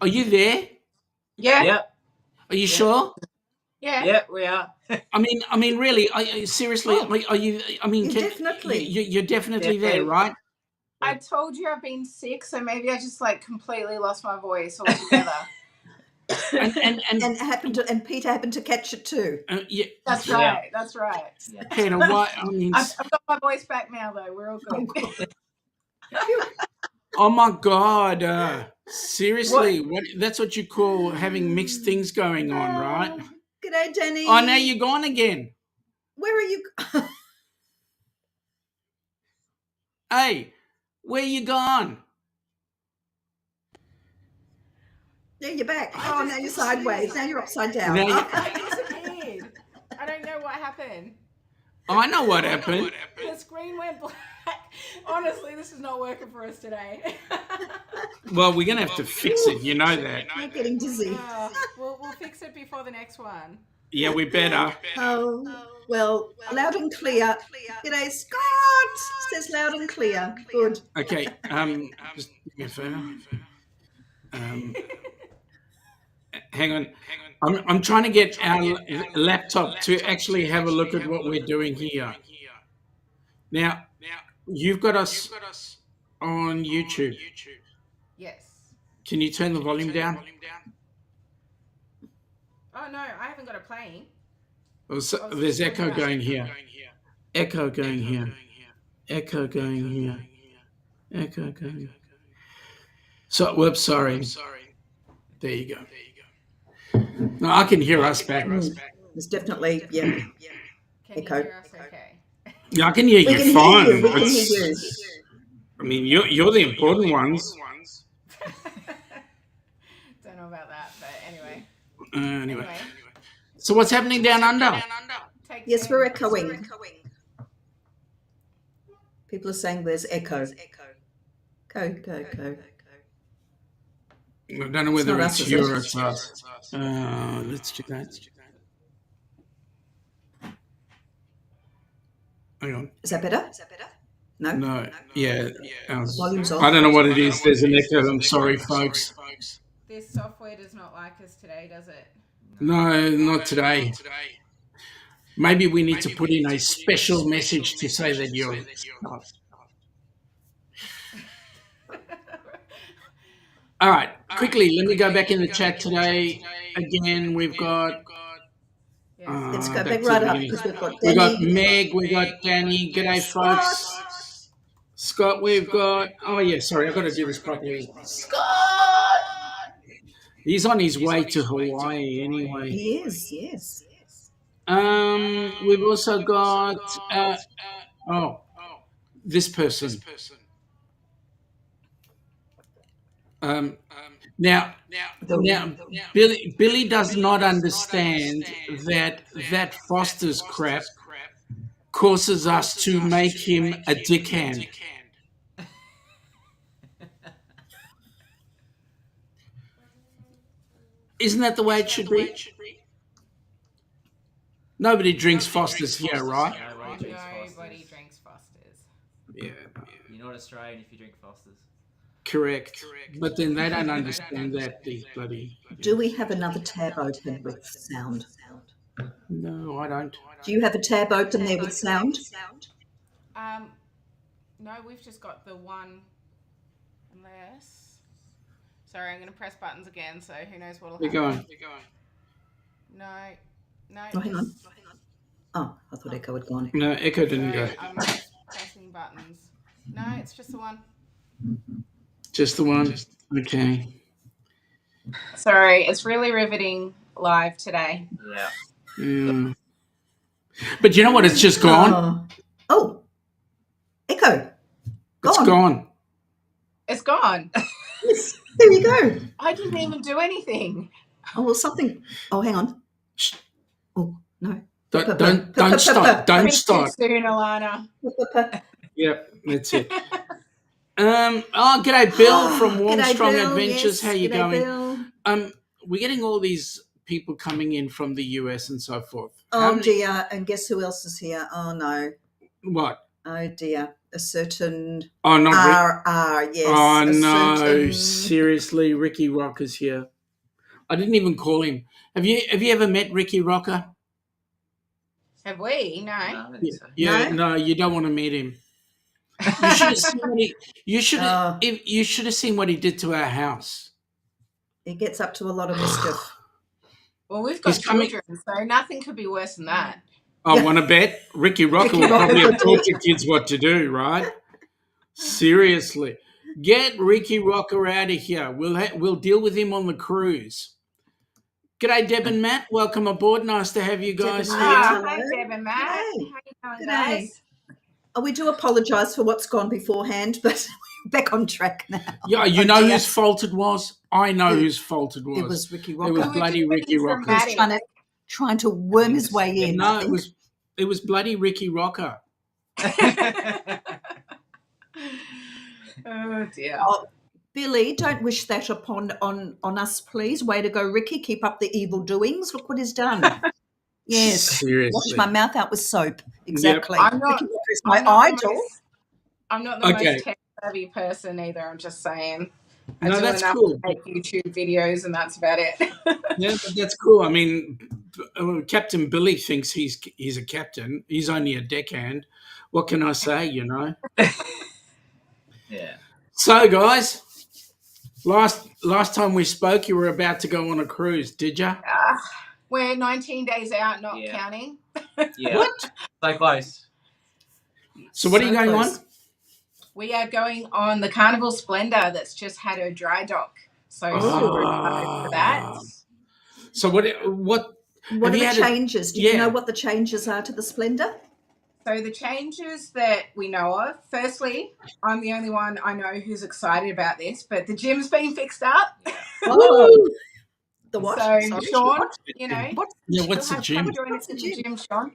Are you there? Yeah. Yep. Are you sure? Yeah. Yep, we are. I mean, really? Seriously? Are you? I mean, You're definitely. You're definitely there, right? I told you I've been sick, so maybe I just like completely lost my voice altogether. And Peter happened to catch it too. Yeah, That's right. That's right. Yeah. Peter, why? I mean, I've got my voice back now, though. We're all good. oh my God! Seriously, what? That's what you call having mixed things going on, right? G'day, Danny. Oh, now you're gone again. Where are you? Hey, where you gone? There you're back. Oh, now you're sideways. Now you're upside down. Now you- I disappeared. I don't know what happened. I know what happened. The screen went black. Honestly, this is not working for us today. Well, we're gonna have to fix it. You know that. I'm getting dizzy. We'll fix it before the next one. Yeah, we better. Oh, well, loud and clear. G'day, Scott. Says loud and clear. Good. Okay. Just do me a favor. Hang on. I'm trying to get our laptop to actually have a look at what we're doing here. Now, you've got us on YouTube. Yes. Can you turn the volume down? Oh no, I haven't got it playing. Oh, so, there's echo going here. Echo going here. Echo going here. Echo going here. So, whoops, sorry. There you go. No, I can hear us back. It's definitely, yeah. Can Echo. you hear us okay? Yeah, I can hear you fine. We can hear you. I mean, you're the important ones. Don't know about that, but anyway. Anyway. So what's happening down under? Yes, we're echoing. People are saying there's echo. Go. I don't know whether it's us, you is it? or it's us. Let's do that. Hang on. Is that better? No? No. Yeah. Volume's off. I don't know what it is. There's an echo. I'm sorry, folks. This software does not like us today, does it? No, not today. Maybe we need to put in a special message to say that you're not. All right, quickly, let me go back in the chat today. Again, we've got... Let's go back right up because we've got Danny. We got Meg, we got Danny. G'day, folks. Scott, we've got... Oh, yeah, sorry, I've got to do this properly. Scott! He's on his way to Hawaii anyway. He is, yes. We've also got... this person. Now, Billy does not understand that Foster's crap causes us to make him a dickhand. Isn't that the way it should be? Nobody drinks Foster's here, right? Nobody drinks Foster's. Yeah. You're not Australian if you drink Foster's. Correct. But then they don't understand that, these bloody... Do we have another tab open with sound? No, I don't. Do you have a tab open there with sound? No, we've just got the one. Unless... Sorry, I'm going to press buttons again, so who knows what'll happen. You're going. No. Oh, hang on. Oh, I thought Echo had gone. No, Echo didn't go. I'm just pressing buttons. No, it's just the one. Just the one? Okay. Sorry, it's really riveting live today. Yeah. But you know what? It's just gone. Oh. Echo. It's gone. It's gone. Yes. There you go. I didn't even do anything. Oh, well, something. Oh, hang on. Shh. Oh, no. Don't start. Don't start. Too soon, Alana. Yep, that's it. G'day, Bill from Warm G'day, Strong Bill. Adventures. Yes. How you G'day, going? Bill. We're getting all these people coming in from the U.S. and so forth. Oh, dear. And guess who else is here? Oh, no. What? Oh dear, a certain Oh, not Rick. RR, yes. Oh, a no. certain- Seriously, Ricky Rocker's here. I didn't even call him. Have you ever met Ricky Rocker? Have we? No. I don't think so. Yeah, no, you don't want to meet him. You should have seen what you should have seen what he did to our house. He gets up to a lot of mischief. Well, we've got He's coming- children, so nothing could be worse than that. I Yeah. want to bet Ricky Rocker Ricky will probably Rocker have taught your kids what to do, right? Seriously, get Ricky Rocker out of here. We'll deal with him on the cruise. G'day, Deb and Matt. Welcome aboard. Nice to have you guys Deb here. and Matt. Ah, hello. hey, Deb and Matt. G'day. How you going, G'day. guys? Oh, we do apologise for what's gone beforehand, but we're back on track now. Yeah, you Oh, know dear. whose fault it was? I know It- whose fault it was. It was Ricky It Rocker. was We were bloody just Ricky waiting for Rocker. He was trying to worm his way in. No, I think. it was bloody Ricky Rocker. Oh dear. Oh, Billy, don't wish that upon on us, please. Way to go, Ricky. Keep up the evil doings. Look what he's done. Yes. Seriously. Wash my mouth out with soap. Exactly. I'm not- Ricky Rocker is my I'm not the idol. most- I'm not the Okay. most tech savvy person either. I'm just saying. I No, do that's enough cool. to make YouTube videos, and that's about it. Yeah, but that's cool. I mean, Captain Billy thinks he's a captain. He's only a deckhand. What can I say, you know? Yeah. So, guys, last time we spoke, you were about to go on a cruise, did you? We're 19 days out, not Yeah. counting. Yeah. What? So close. So, what are you going close. on? We are going on the Carnival Splendor that's just had her dry dock. So super excited for that. So, what? What Have are you the had a- changes? Do you yeah. know what the changes are to the Splendor? So the changes that we know of, firstly, I'm the only one I know who's excited about this, but the gym's been fixed up. Yeah. Oh, the what? So Sorry, Sean, what? you know, What? Yeah, what's you'll the have to gym? join What's us the in the gym? gym, Sean.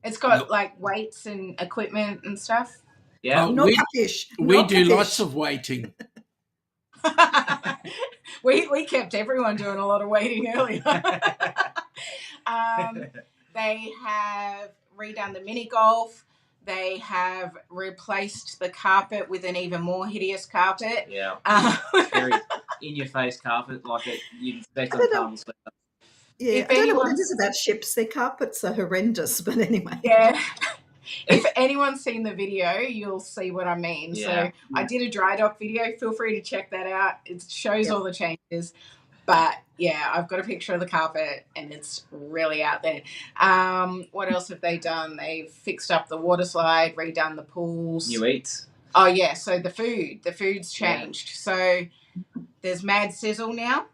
It's got like weights and equipment and stuff. Yeah. Oh, Not fish. we Not do fish. lots of waiting. we kept everyone doing a lot of waiting earlier. They have redone the mini golf. They have replaced the carpet with an even more hideous carpet. Yeah. Very In your face carpet like you'd expect I on don't know. Carnival Splendor. Yeah, If I don't know what it anyone's- is about ships. Their carpets are horrendous, but anyway. Yeah. If anyone's seen the video, you'll see what I mean. Yeah. So I did a dry dock video. Feel free to check that out. It shows Yeah. all the changes. But yeah, I've got a picture of the carpet and it's really out there. What else have they done? They've fixed up the water slide, redone the pools. New eats. Oh yeah, so the food's changed. So there's Mad Sizzle now.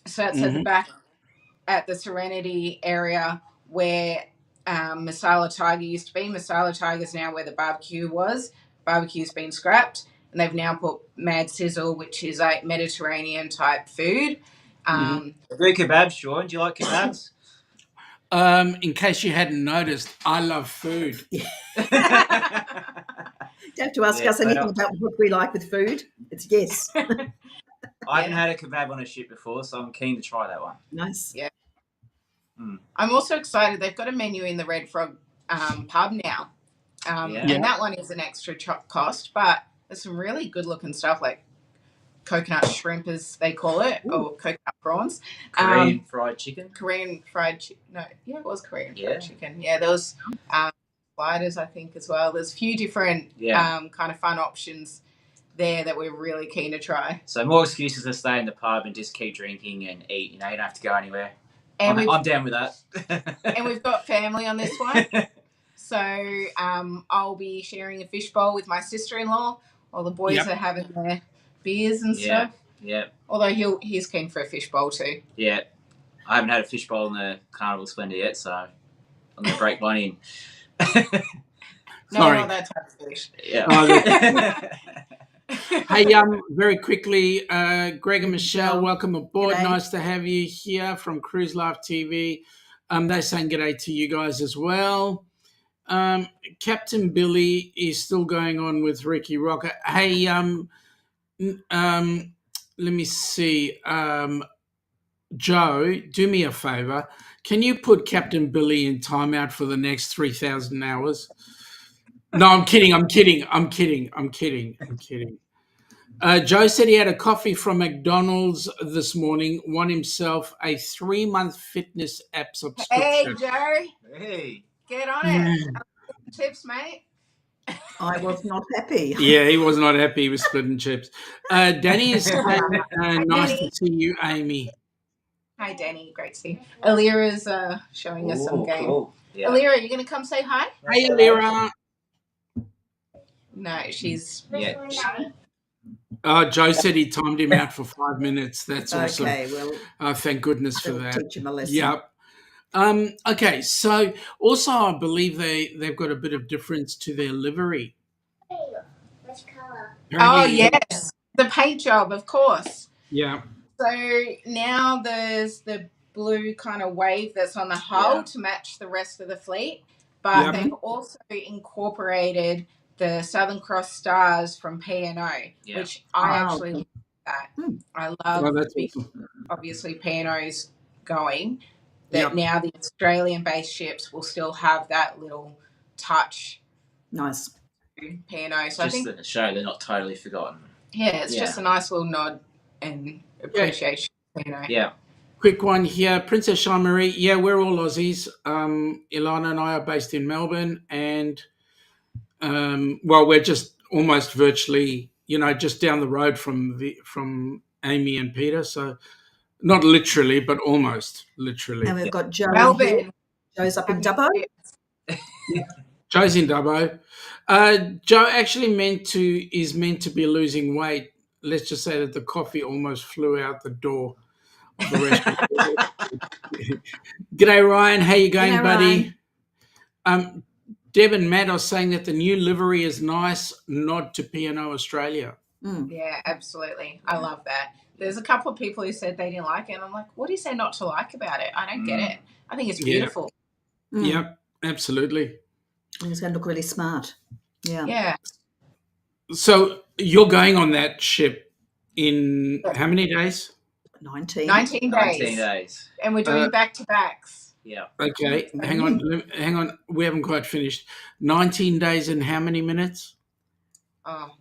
So that's at the back at the Serenity area where Masala Tiger used to be. Masala Tiger's now where the barbecue was. Barbecue's been scrapped, and they've now put Mad Sizzle, which is a Mediterranean type food. Do kebabs, Sean? Do you like kebabs? In case you hadn't noticed, I love food. You don't have to ask Yeah, us anything about what we like with food. It's yes. I haven't had a kebab on a ship before, so I'm keen to try that one. Nice. Yeah. I'm also excited. They've got a menu in the Red Frog pub now. And that one is an extra cost, but there's some really good looking stuff like coconut shrimp, as they call it, or coconut prawns. Korean fried chicken. Korean fried chicken. No, yeah, it was Korean fried chicken. Yeah, there was sliders, I think, as well. There's a few different kind of fun options there that we're really keen to try. So more excuses to stay in the pub and just keep drinking and eat. You know, you don't have to go anywhere. And I'm down with that. And we've got family on this one. So I'll be sharing a fishbowl with my sister-in-law while the boys are having their beers and stuff. Yeah. Although he's keen for a fishbowl too. Yeah. I haven't had a fishbowl in the Carnival Splendor yet, so I'm going to break one in. Not that type of fish. Yeah. Hey, very quickly, Greg and Michelle, welcome aboard. G'day. Nice to have you here from Cruise Life TV. They're saying g'day to you guys as well. Captain Billy is still going on with Ricky Rocker. Hey, let me see. Joe, do me a favor. Can you put Captain Billy in timeout for the next 3,000 hours? No, I'm kidding. Joe said he had a coffee from McDonald's this morning, won himself a 3-month fitness app Hey, subscription. Joe, Hey. get on Yeah. it. Tips, mate. I was not happy. Yeah, he was not happy with splitting chips. Danny is saying, nice Danny. to see you, Amy. Hi, Danny. Great to see you. Alira's showing us some game. Cool. Yeah. Alira, you going to come say hi? Hey, Lyra. No, she's... Yeah. Joe said he timed him out for 5 minutes. That's awesome. Okay, well, Thank goodness for that'll that. teach him a lesson. Yep. Okay, so also I believe they've got a bit of difference to their livery. Oh, Apparently- yes. The paint job, of course. Yeah. So now there's the blue kind of wave that's on the hull Yeah. to match the rest of the fleet. But Yeah. they've also incorporated the Southern Cross stars from P&O, Yeah. which I Wow. actually love that. Hmm. I Oh, love that's because awesome. obviously P&O's going, that Yep. now the Australian-based ships will still have that little touch Nice. to P&O. So I Just think, to show they're not totally forgotten. yeah, it's Yeah. just a nice little nod and appreciation, P&O. Yeah. Quick one here. Princess Jean-Marie. Yeah, we're all Aussies. Ilana and I are based in Melbourne, and well, we're just almost virtually, just down the road from Amy and Peter. So not literally, but almost literally. And we've got Joe here. Melbourne. Joe's up in Dubbo. Joe's in Dubbo. Joe actually is meant to be losing weight. Let's just say that the coffee almost flew out the door of the restaurant. G'day, Ryan. How you going, G'day, buddy? Deb and Matt are saying that the new livery is nice. Nod to P&O Australia. Mm. Yeah, absolutely. I love that. There's a couple of people who said they didn't like it, and I'm like, what is there not to like about it? I don't get it. I think it's Yeah. beautiful. Mm. Yep, absolutely. And it's going to look really smart. Yeah. Yeah. So you're going on that ship in how many days? 19. 19 19 days. days. And we're doing back-to-backs. Yeah. Okay, hang on. We haven't quite finished. 19 days and how many minutes? Oh.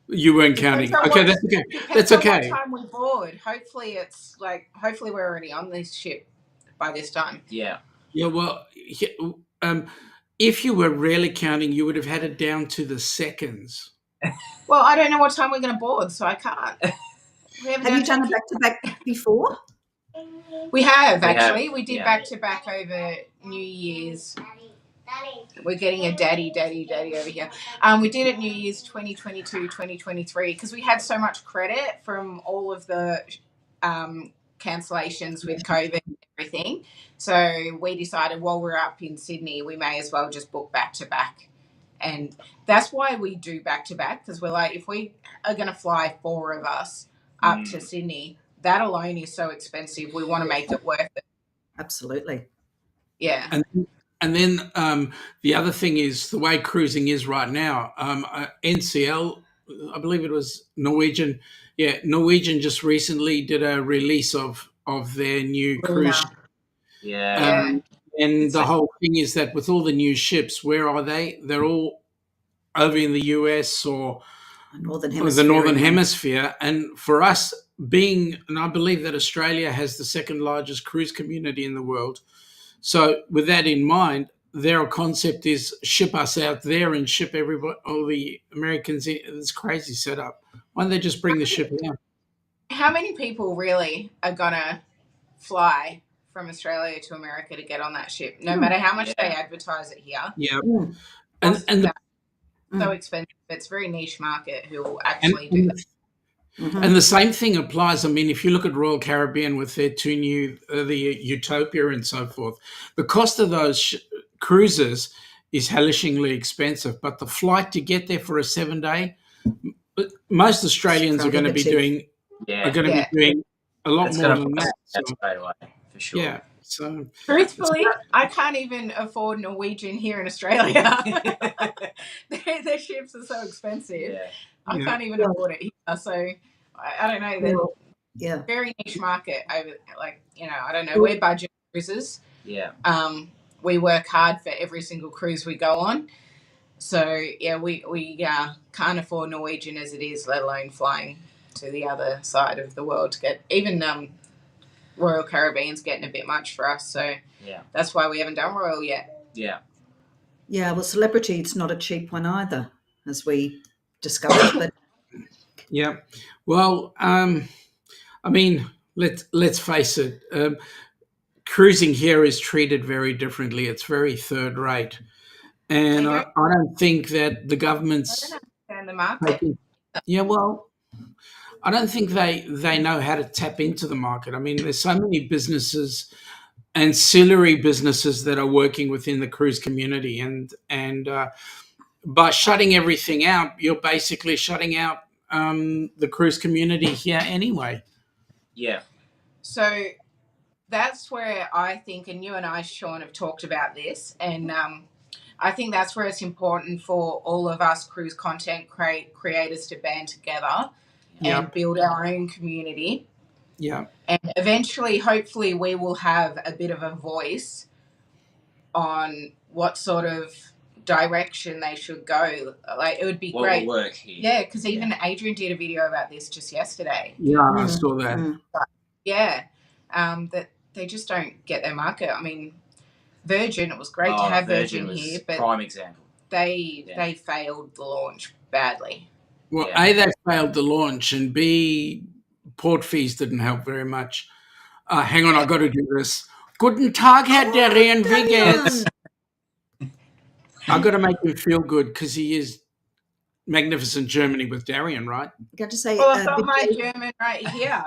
You weren't counting. Depends on Okay, what- that's okay. Depends That's on okay. what time we board. Hopefully we're already on this ship by this time. Yeah. Yeah, well, if you were really counting, you would have had it down to the seconds. Well, I don't know what time we're going to board, so I can't. Have you done a back-to-back before? We have, We have, actually. We did yeah. back-to-back over New Year's. We're getting a daddy over here. We did it New Year's 2022, 2023, because we had so much credit from all of the cancellations with COVID and everything. So we decided while we're up in Sydney, we may as well just book back-to-back. And that's why we do back-to-back, because we're like, if we are going to fly 4 of us up to Sydney, that alone is so expensive. We want to make it worth it. Absolutely. Yeah. And then the other thing is the way cruising is right now. NCL, I believe it was Norwegian. Yeah, Norwegian just recently did a release of their new cruise ship. Yeah. And the whole thing is that with all the new ships, where are they? They're all over in the U.S. or the Northern Hemisphere. And for us and I believe that Australia has the second largest cruise community in the world. So with that in mind, their concept is ship us out there and ship all the Americans in. It's crazy setup. Why don't they just bring the ship down? How many people really are going to fly from Australia to America to get on that ship, no matter how much they advertise it here? Yeah. And And so expensive. It's a very niche market who will actually do that. And the same thing applies. I mean, if you look at Royal Caribbean with their 2 new, the Utopia and so forth, the cost of those cruises is hellishingly expensive. But the flight to get there for a 7-day, most Australians are going to be doing a lot more than that. Straight away, for sure. Yeah. So Truthfully, I can't even afford Norwegian here in Australia. their ships are so expensive. Yeah. I can't even afford it here. So I don't know. They're very niche market over, I don't know. We're budget cruises. Yeah. We work hard for every single cruise we go on. So yeah, we can't afford Norwegian as it is, let alone flying to the other side of the world to get even Royal Caribbean's getting a bit much for us. So Yeah. that's why we haven't done Royal yet. Yeah. Yeah, well, Celebrity, it's not a cheap one either, as we discovered. But Yeah. Well, I mean, let's face it. Cruising here is treated very differently. It's very third rate, and I don't think that the I government's don't understand the market. taking. Yeah, well, I don't think they know how to tap into the market. I mean, there's so many businesses, ancillary businesses that are working within the cruise community, and by shutting everything out, you're basically shutting out the cruise community here anyway. Yeah. So that's where I think, and you and I, Sean, have talked about this, and I think that's where it's important for all of us cruise content creators to band together and build our own community. Yeah. And eventually, hopefully, we will have a bit of a voice on what sort of direction they should go. Like, it would be What great. will work here? Yeah, because even Adrian did a video about this just yesterday. Yeah, I saw that. Yeah, that they just don't get their market. I mean, Virgin, it was great to have Virgin here, but prime example. They failed the launch badly. Well, A, they failed the launch, and B, port fees didn't help very much. Hang on, I got to do this. Guten Tag, Herr Darian, wie geht's? I got to make him feel good because he is magnificent Germany with Darian, right? Got to say, well, I've got my German right here.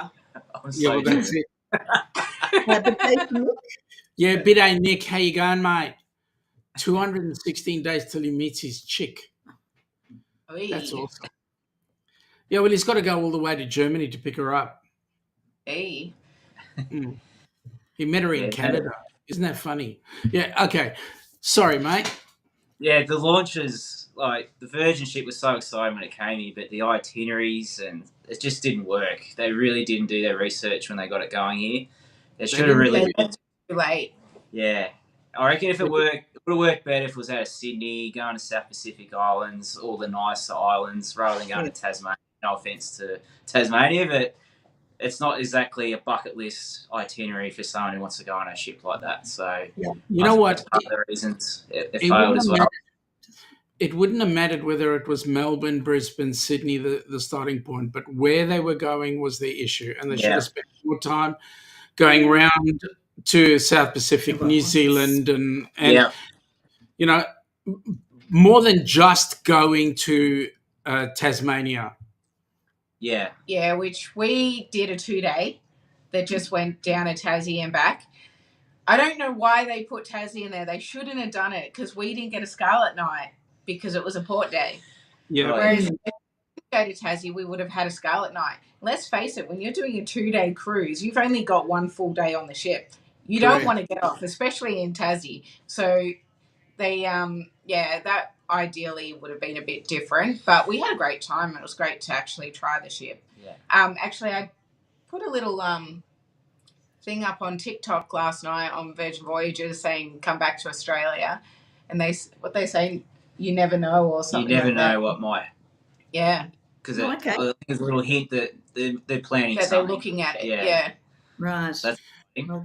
Well, that's it. Yeah, Biday Nick, how you going, mate? 216 days till he meets his chick. That's awesome. Yeah, well, he's got to go all the way to Germany to pick her up. Hey. He met her in Canada. Isn't that funny? Yeah, okay. Sorry, mate. Yeah, the launches, like, the Virgin ship was so exciting when it came here, but the itineraries, and it just didn't work. They really didn't do their research when they got it going here. They should have really... Too late. Yeah. I reckon if it would have worked better if it was out of Sydney, going to South Pacific Islands, all the nicer islands, rather than going to Tasmania. No offence to Tasmania, but it's not exactly a bucket list itinerary for someone who wants to go on a ship like that. So, you know what? One of the reasons it failed as well. It wouldn't have mattered whether it was Melbourne, Brisbane, Sydney, the starting point, but where they were going was the issue, and they should have spent more time going round to South Pacific, New Zealand, and you know, more than just going to Tasmania. Yeah. Yeah, which we did a 2-day that just went down to Tassie and back. I don't know why they put Tassie in there. They shouldn't have done it because we didn't get a Scarlet night because it was a port day. Yeah. Whereas if we go to Tassie, we would have had a Scarlet night. Let's face it, when you're doing a 2-day cruise, you've only got one full day on the ship. You don't want to get off, especially in Tassie. So they, that ideally would have been a bit different, but we had a great time. It was great to actually try the ship. Yeah. Actually, I put a little thing up on TikTok last night on Virgin Voyages saying come back to Australia, and they say you never know or something. You never like know that. what might. Yeah. Because I think there's a little hint that they're planning that something. They're looking at it. Yeah. Right.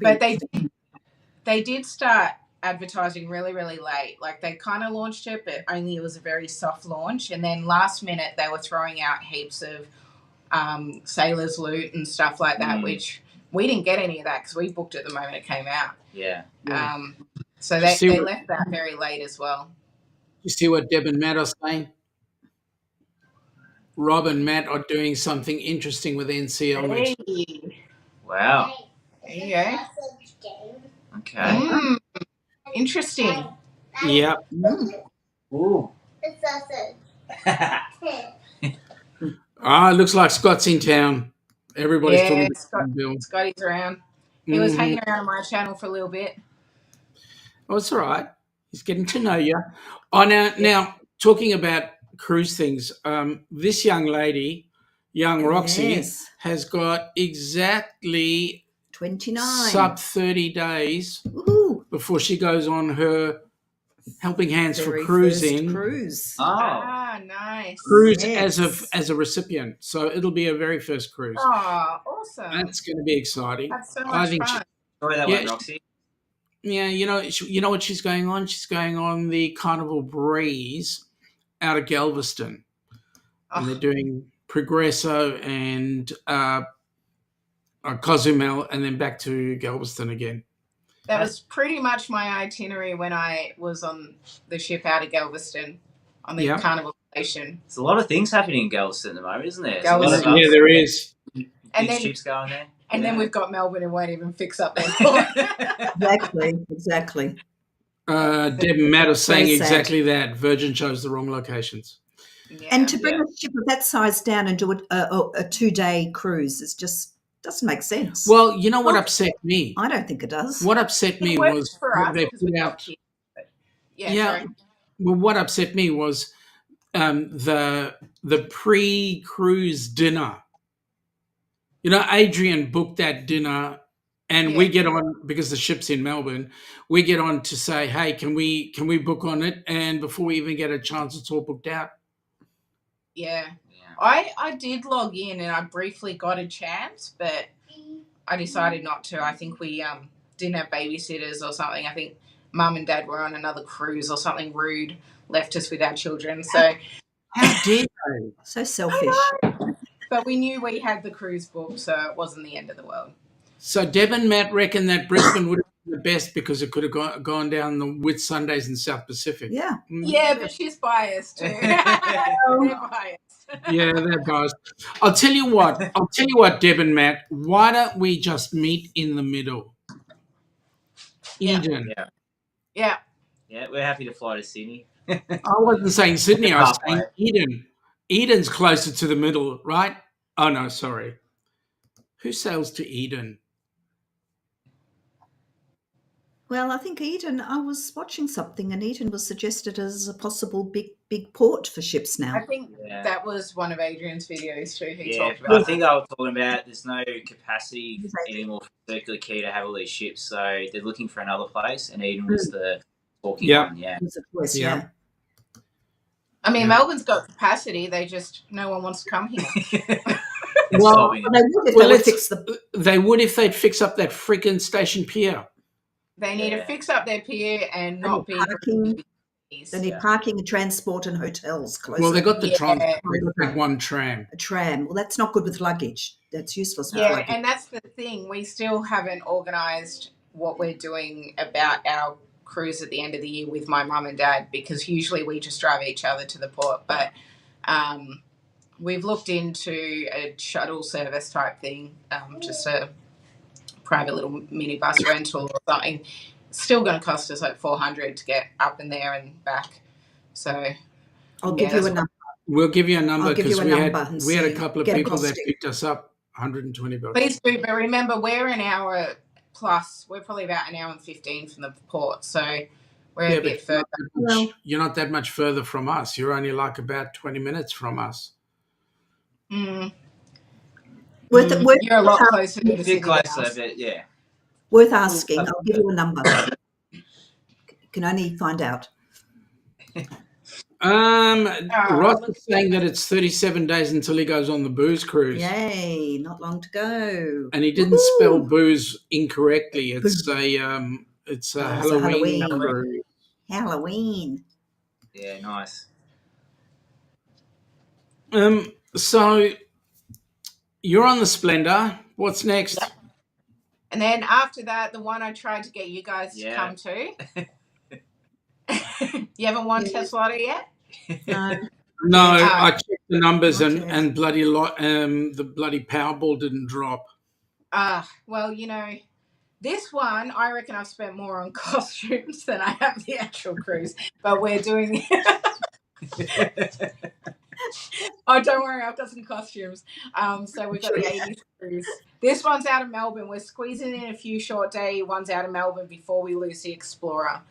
But they did start advertising really, really late. Like they kind of launched it, but only it was a very soft launch. And then last minute they were throwing out heaps of sailors' loot and stuff like that, which we didn't get any of that because we booked it the moment it came out. Yeah. So they left that very late as well. You see what Deb and Matt are saying? Rob and Matt are doing something interesting with NCL next year. Wow. There you go. Okay. Interesting. Yeah. Ooh. It looks like Scott's in town. Everybody's talking about Bill. Scotty's around. He was hanging around my channel for a little bit. Oh, it's all right. He's getting to know you. Oh, now talking about cruise things, this young lady, young Roxy, has got exactly 29 sub 30 days before she goes on her Helping Hands for Very Cruising. first cruise. Nice. Cruise Yes. as a recipient. So it'll be a very first cruise. Oh, awesome. That's going to be exciting. That's so much fun. Enjoy that Yeah, one, Roxy. Yeah, you know what she's going on? She's going on the Carnival Breeze out of Galveston. And they're doing Progresso and Cozumel and then back to Galveston again. That was pretty much my itinerary when I was on the ship out of Galveston on the Carnival station. There's a lot of things happening in Galveston at the moment, isn't there? Galveston. Yeah, there is. Big ships going there. And then we've got Melbourne who won't even fix up their port. Exactly. Deb and Matt are saying Very exactly that. Virgin chose the wrong locations. Yeah. And to bring a ship of that size down and do a 2-day cruise is just doesn't make sense. Well, you know what upset me? I don't think it does. What upset me was for us they because we put got out. kids. Yeah. Well, what upset me was the pre-cruise dinner. You know, Adrian booked that dinner, and we get on because the ship's in Melbourne. We get on to say, "Hey, can we book on it?" And before we even get a chance, it's all booked out. Yeah. I did log in and I briefly got a chance, but I decided not to. I think we didn't have babysitters or something. I think Mum and Dad were on another cruise or something rude, left us with our children. So how dare they? So selfish. But we knew we had the cruise book, so it wasn't the end of the world. So Deb and Matt reckon that Brisbane would have been the best because it could have gone down the with Sundays in South Pacific. Yeah. Yeah, but she's biased too. They're biased. Yeah, they're biased. I'll tell you what, Deb and Matt, why don't we just meet in the middle? Eden. Yeah. Yeah, we're happy to fly to Sydney. I wasn't saying Sydney, I was saying Eden. Eden's closer to the middle, right? Oh, no, sorry. Who sails to Eden? Well, I think Eden, I was watching something and Eden was suggested as a possible big port for ships now. I think that was one of Adrian's videos too. He talked I about think I was talking about there's no capacity anymore for Circular Quay to have all these ships, so they're looking for another place, and Eden was the talking one. Yeah. It was a choice, yeah. I mean, Melbourne's got capacity. No one wants to come here. Well, they would if they'd fix up that freaking station pier. They need to fix up their pier and not be parking. They need parking and transport and hotels close. Well, they got the transport. They got that one tram. A tram. Well, that's not good with luggage. That's useless with luggage. And that's the thing. We still haven't organised what we're doing about our cruise at the end of the year with my mum and dad, because usually we just drive each other to the port. But we've looked into a shuttle service type thing, just a private little minibus rental or something. It's still going to cost us like $400 to get up in there and back. So I'll give you a number. We'll give you a number because we had a couple of people that picked us up, $120. Please do, but remember we're an hour plus. We're probably about an hour and 15 from the port, so we're a bit further. You're not that much further from us. You're only like about 20 minutes from us. You're a lot closer to the city. Yeah. Worth asking. I'll give you a number. You can only find out. Ross is saying that it's 37 days until he goes on the booze cruise. Yay, not long to go. And he didn't spell booze incorrectly. It's a Halloween cruise. Halloween. Yeah, nice. So you're on the Splendor. What's next? And then after that, the one I tried to get you guys to come to. You haven't won Tesla yet? No, I checked the numbers and the bloody Powerball didn't drop. Well, this one, I reckon I've spent more on costumes than I have the actual cruise. But we're doing... Oh, don't worry, I've got some costumes. So we've got the 80s cruise. This one's out of Melbourne. We're squeezing in a few short day ones out of Melbourne before we lose the Explorer.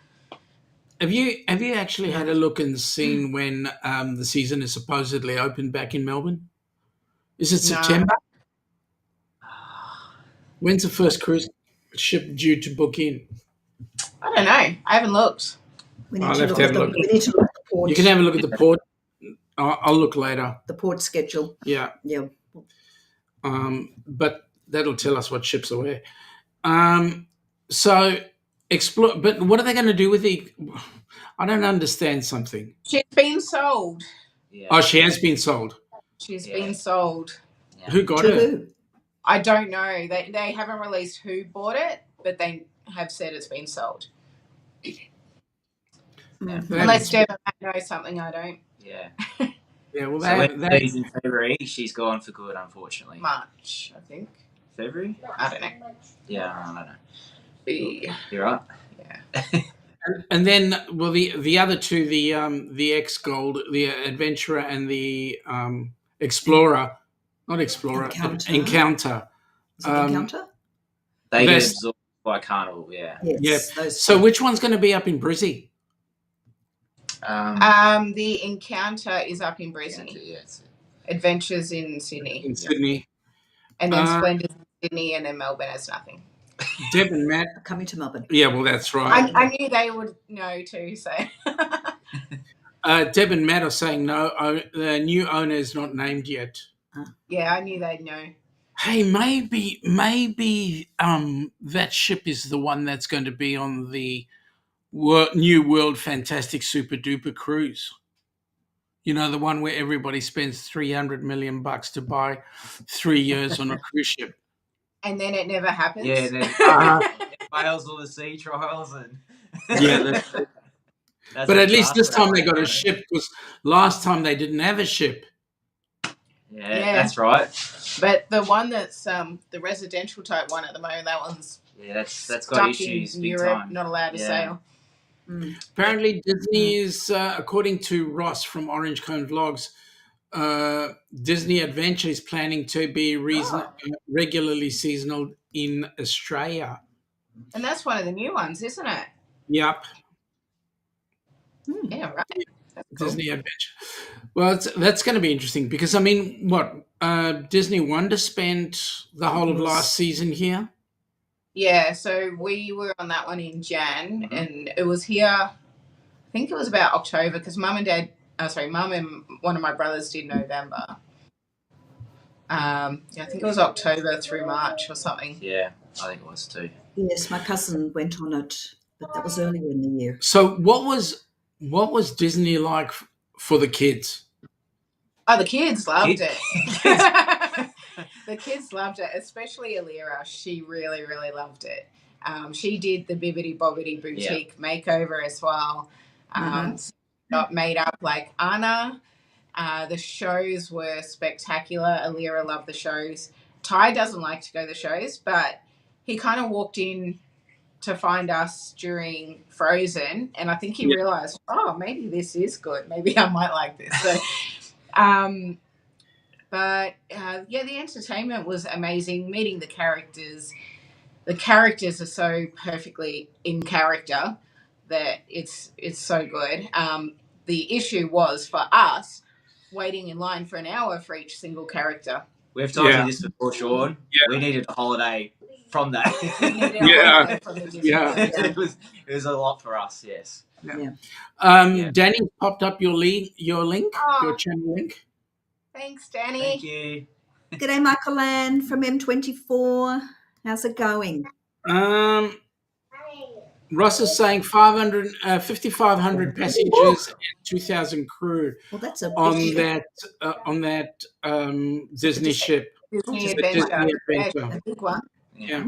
Have you actually had a look and seen when the season is supposedly open back in Melbourne? Is it September? When's the first cruise ship due to book in? I don't know. I haven't looked. We need I'll to have look to at have a the. look. We need to look at the port. You can have a look at the port. I'll look later. The port schedule. Yeah. Yeah. But that'll tell us what ships are where. So explore. But what are they going to do with the? I don't understand something. She's been sold. Yeah. Oh, she has been sold. She's been sold. Yeah. Who got To her? who? I don't know. They haven't released who bought it, but they have said it's been sold. Mm. Unless Devon knows something I don't. Yeah. Yeah. Well, So when she's in February, she's gone for good, unfortunately. March, I think. February? I don't know. Yeah, I don't know. Yeah. You're right. Yeah. And then, well, the other two, the X Gold, the Adventurer, and the Explorer, not Explorer, Encounter. Is it Encounter? They get absorbed by Carnival. Yeah. Yes. Yeah. So which one's going to be up in Brizzy? The Encounter is up in Brisbane. Yeah. Adventures in Sydney. In Sydney. And then Splendors in Sydney, and then Melbourne has nothing. Deb and Matt coming to Melbourne. Yeah, well, that's right. I knew they would know too. So. Deb and Matt are saying no. The new owner is not named yet. Yeah, I knew they'd know. Hey, maybe that ship is the one that's going to be on the New World Fantastic Super Duper Cruise. You know, the one where everybody spends $300 million to buy 3 years on a cruise ship. And then it never happens. Yeah, then it fails all the sea trials and yeah. But at least this time they got a ship, because last time they didn't have a ship. Yeah, that's right. But the one that's the residential type one at the moment, that one's that's got issues in big Europe, time. not allowed to sail. Apparently, Disney is, according to Ross from Orange Cone Vlogs, Disney Adventure is planning to be regularly seasonal in Australia. And that's one of the new ones, isn't it? Yep. Yeah, right. That's cool. Disney Adventure. Well, that's going to be interesting because, I mean, Disney Wonder spent the whole of last season here? Yeah, so we were on that one in Jan, and it was here, I think it was about October, because Mum and one of my brothers did November. I think it was October through March or something. Yeah, I think it was too. Yes, my cousin went on it, but that was earlier in the year. So what was Disney like for the kids? Oh, the kids loved it. The kids loved it, especially Alira. She really, really loved it. She did the Bibbidi Bobbidi Boutique makeover as well. Got made up like Anna. The shows were spectacular. Alira loved the shows. Ty doesn't like to go to the shows, but he kind of walked in to find us during Frozen, and I think he realised, oh, maybe this is good. Maybe I might like this. So, the entertainment was amazing. Meeting the characters. The characters are so perfectly in character that it's so good. The issue was for us waiting in line for an hour for each single character. We've told you this before, Sean. Yeah. We needed a holiday from that. It was a lot for us, yes. Danny popped up your link, your channel link. Thanks, Danny. Thank you. G'day, Michael Ann from M24. How's it going? Ross is saying 5,500 passengers and 2,000 crew. Well, that's a on that Disney ship. Disney Adventure. A big one. Yeah.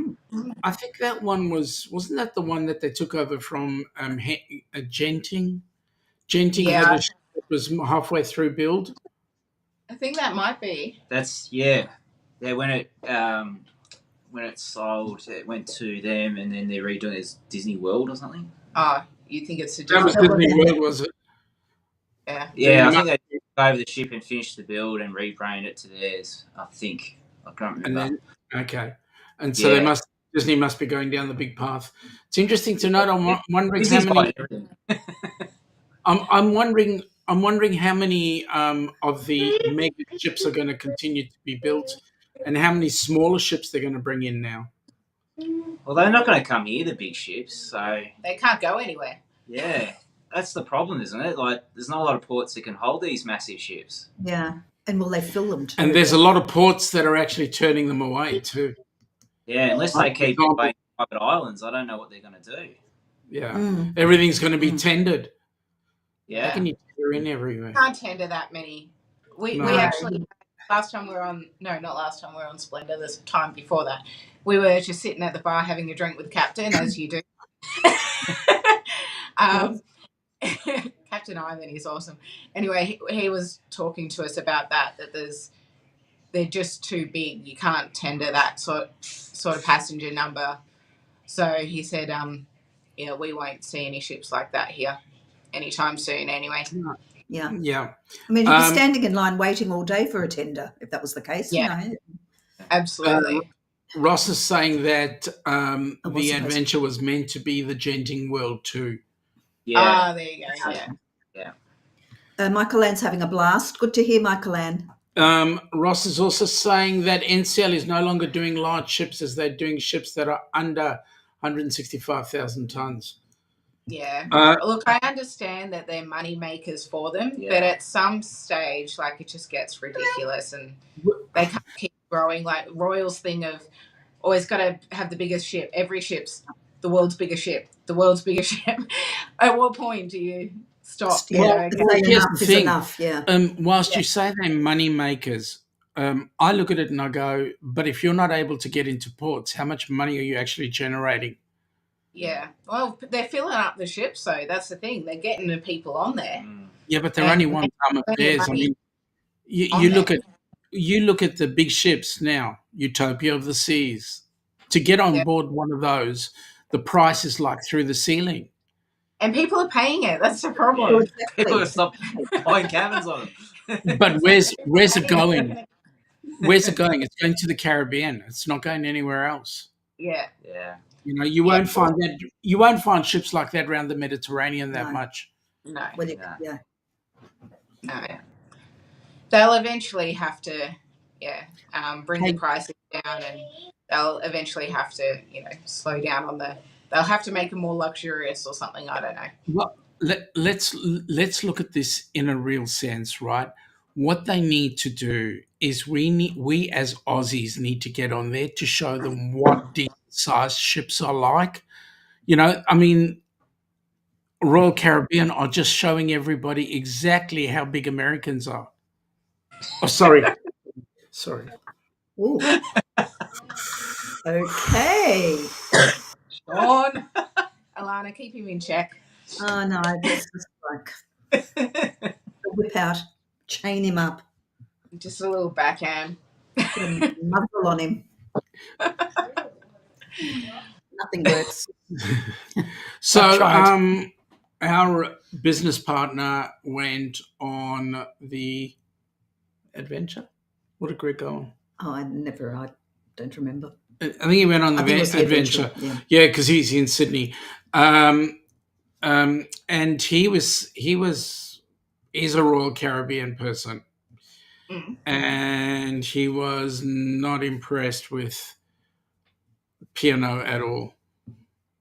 I think that one wasn't that the one that they took over from Genting? Genting had a ship that was halfway through build. I think that might be. That's when it sold, it went to them, and then they're redoing it as Disney World or something. Oh, you think it's a That was Disney World, was it? Yeah. Yeah, I think they took over the ship and finished the build and rebranded it to theirs. I think. I can't remember. And so Disney must be going down the big path. It's interesting to note. I'm wondering how many. I'm wondering how many of the mega ships are going to continue to be built, and how many smaller ships they're going to bring in now. Well, they're not going to come here, the big ships, so they can't go anywhere. Yeah, That's the problem, isn't it? Like, there's not a lot of ports that can hold these massive ships. Yeah. And will they fill them too? And there's a lot of ports that are actually turning them away too. Yeah, unless they keep away private islands, I don't know what they're going to do. Yeah, everything's going to be tendered. Yeah. How can you tender in everywhere? Can't tender that many. We actually, not last time we were on Splendor, this time before that, we were just sitting at the bar having a drink with the captain, as you do. Captain Ivan, he's awesome. Anyway, he was talking to us about that they're just too big. You can't tender that sort of passenger number. So he said, we won't see any ships like that here anytime soon anyway. Yeah. I mean, you'd be standing in line waiting all day for a tender if that was the case. Yeah, absolutely. Ross is saying that the Adventure was meant to be the Genting World too. Yeah. There you go. Yeah. Michael Ann's having a blast. Good to hear, Michael Ann. Ross is also saying that NCL is no longer doing large ships, as they're doing ships that are under 165,000 tons. Yeah. Look, I understand that they're money makers for them, but at some stage, like, it just gets ridiculous and they can't keep growing. Like Royal's thing of always got to have the biggest ship. Every ship's the world's biggest ship. The world's biggest ship. At what point do you stop? Here's the thing. Enough, whilst you say they're money makers, I look at it and I go, but if you're not able to get into ports, how much money are you actually generating? Yeah. Well, they're filling up the ships, so that's the thing. They're getting the people on there. Yeah, but they're only one-time affairs. I mean, you look at the big ships now, Utopia of the Seas. To get on board one of those, the price is like through the ceiling. And people are paying it. That's the problem. Yeah, exactly. People are stop buying cabins on them. But where's it going? Where's it going? It's going to the Caribbean. It's not going anywhere else. Yeah. Yeah. You know, you won't find that. You won't find ships like that around the Mediterranean that much. No. No. They'll eventually have to, bring the prices down, and they'll eventually have to, slow down on they'll have to make them more luxurious or something. I don't know. Well, let's look at this in a real sense, right? What they need to do is we as Aussies need to get on there to show them what decent-sized ships are like. You know, I mean, Royal Caribbean are just showing everybody exactly how big Americans are. Oh, sorry. Ooh. Okay. Sean. Alana, keep him in check. Oh, no, that's just like whip out, chain him up. Just a little backhand. Put a muzzle on him. Nothing works. So, our business partner went on the Adventure. What did Greg go on? Oh, I don't remember. I think he went on the Adventure. Yeah, because he's in Sydney. And he's a Royal Caribbean person. And he was not impressed with P&O at all.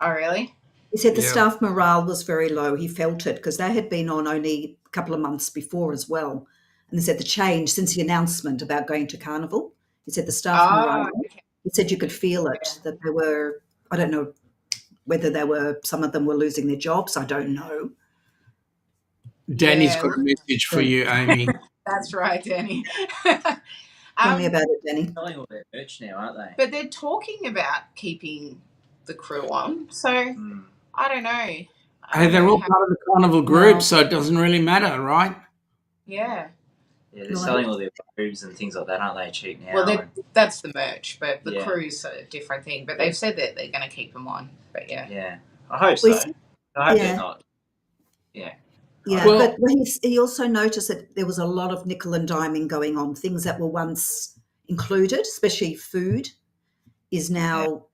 Oh, really? He said the staff morale was very low. He felt it because they had been on only a couple of months before as well. And he said the change since the announcement about going to Carnival. He said the staff morale. Okay. He said you could feel it, that there were, I don't know whether some of them were losing their jobs. I don't know. Danny's got a message for you, Amy. That's right, Danny. Tell me about it, Danny. Selling all their merch now, aren't they? But they're talking about keeping the crew on, so I don't know. Hey, they're all part of the Carnival group, so it doesn't really matter, right? Yeah. Yeah, they're selling all their robes and things like that, aren't they, cheap now? Well, that's the merch, but the crew's a different thing. But they've said that they're going to keep them on. But yeah, I hope so. I hope they're not. Yeah. Yeah, but he also noticed that there was a lot of nickel and diming going on. Things that were once included, especially food, is now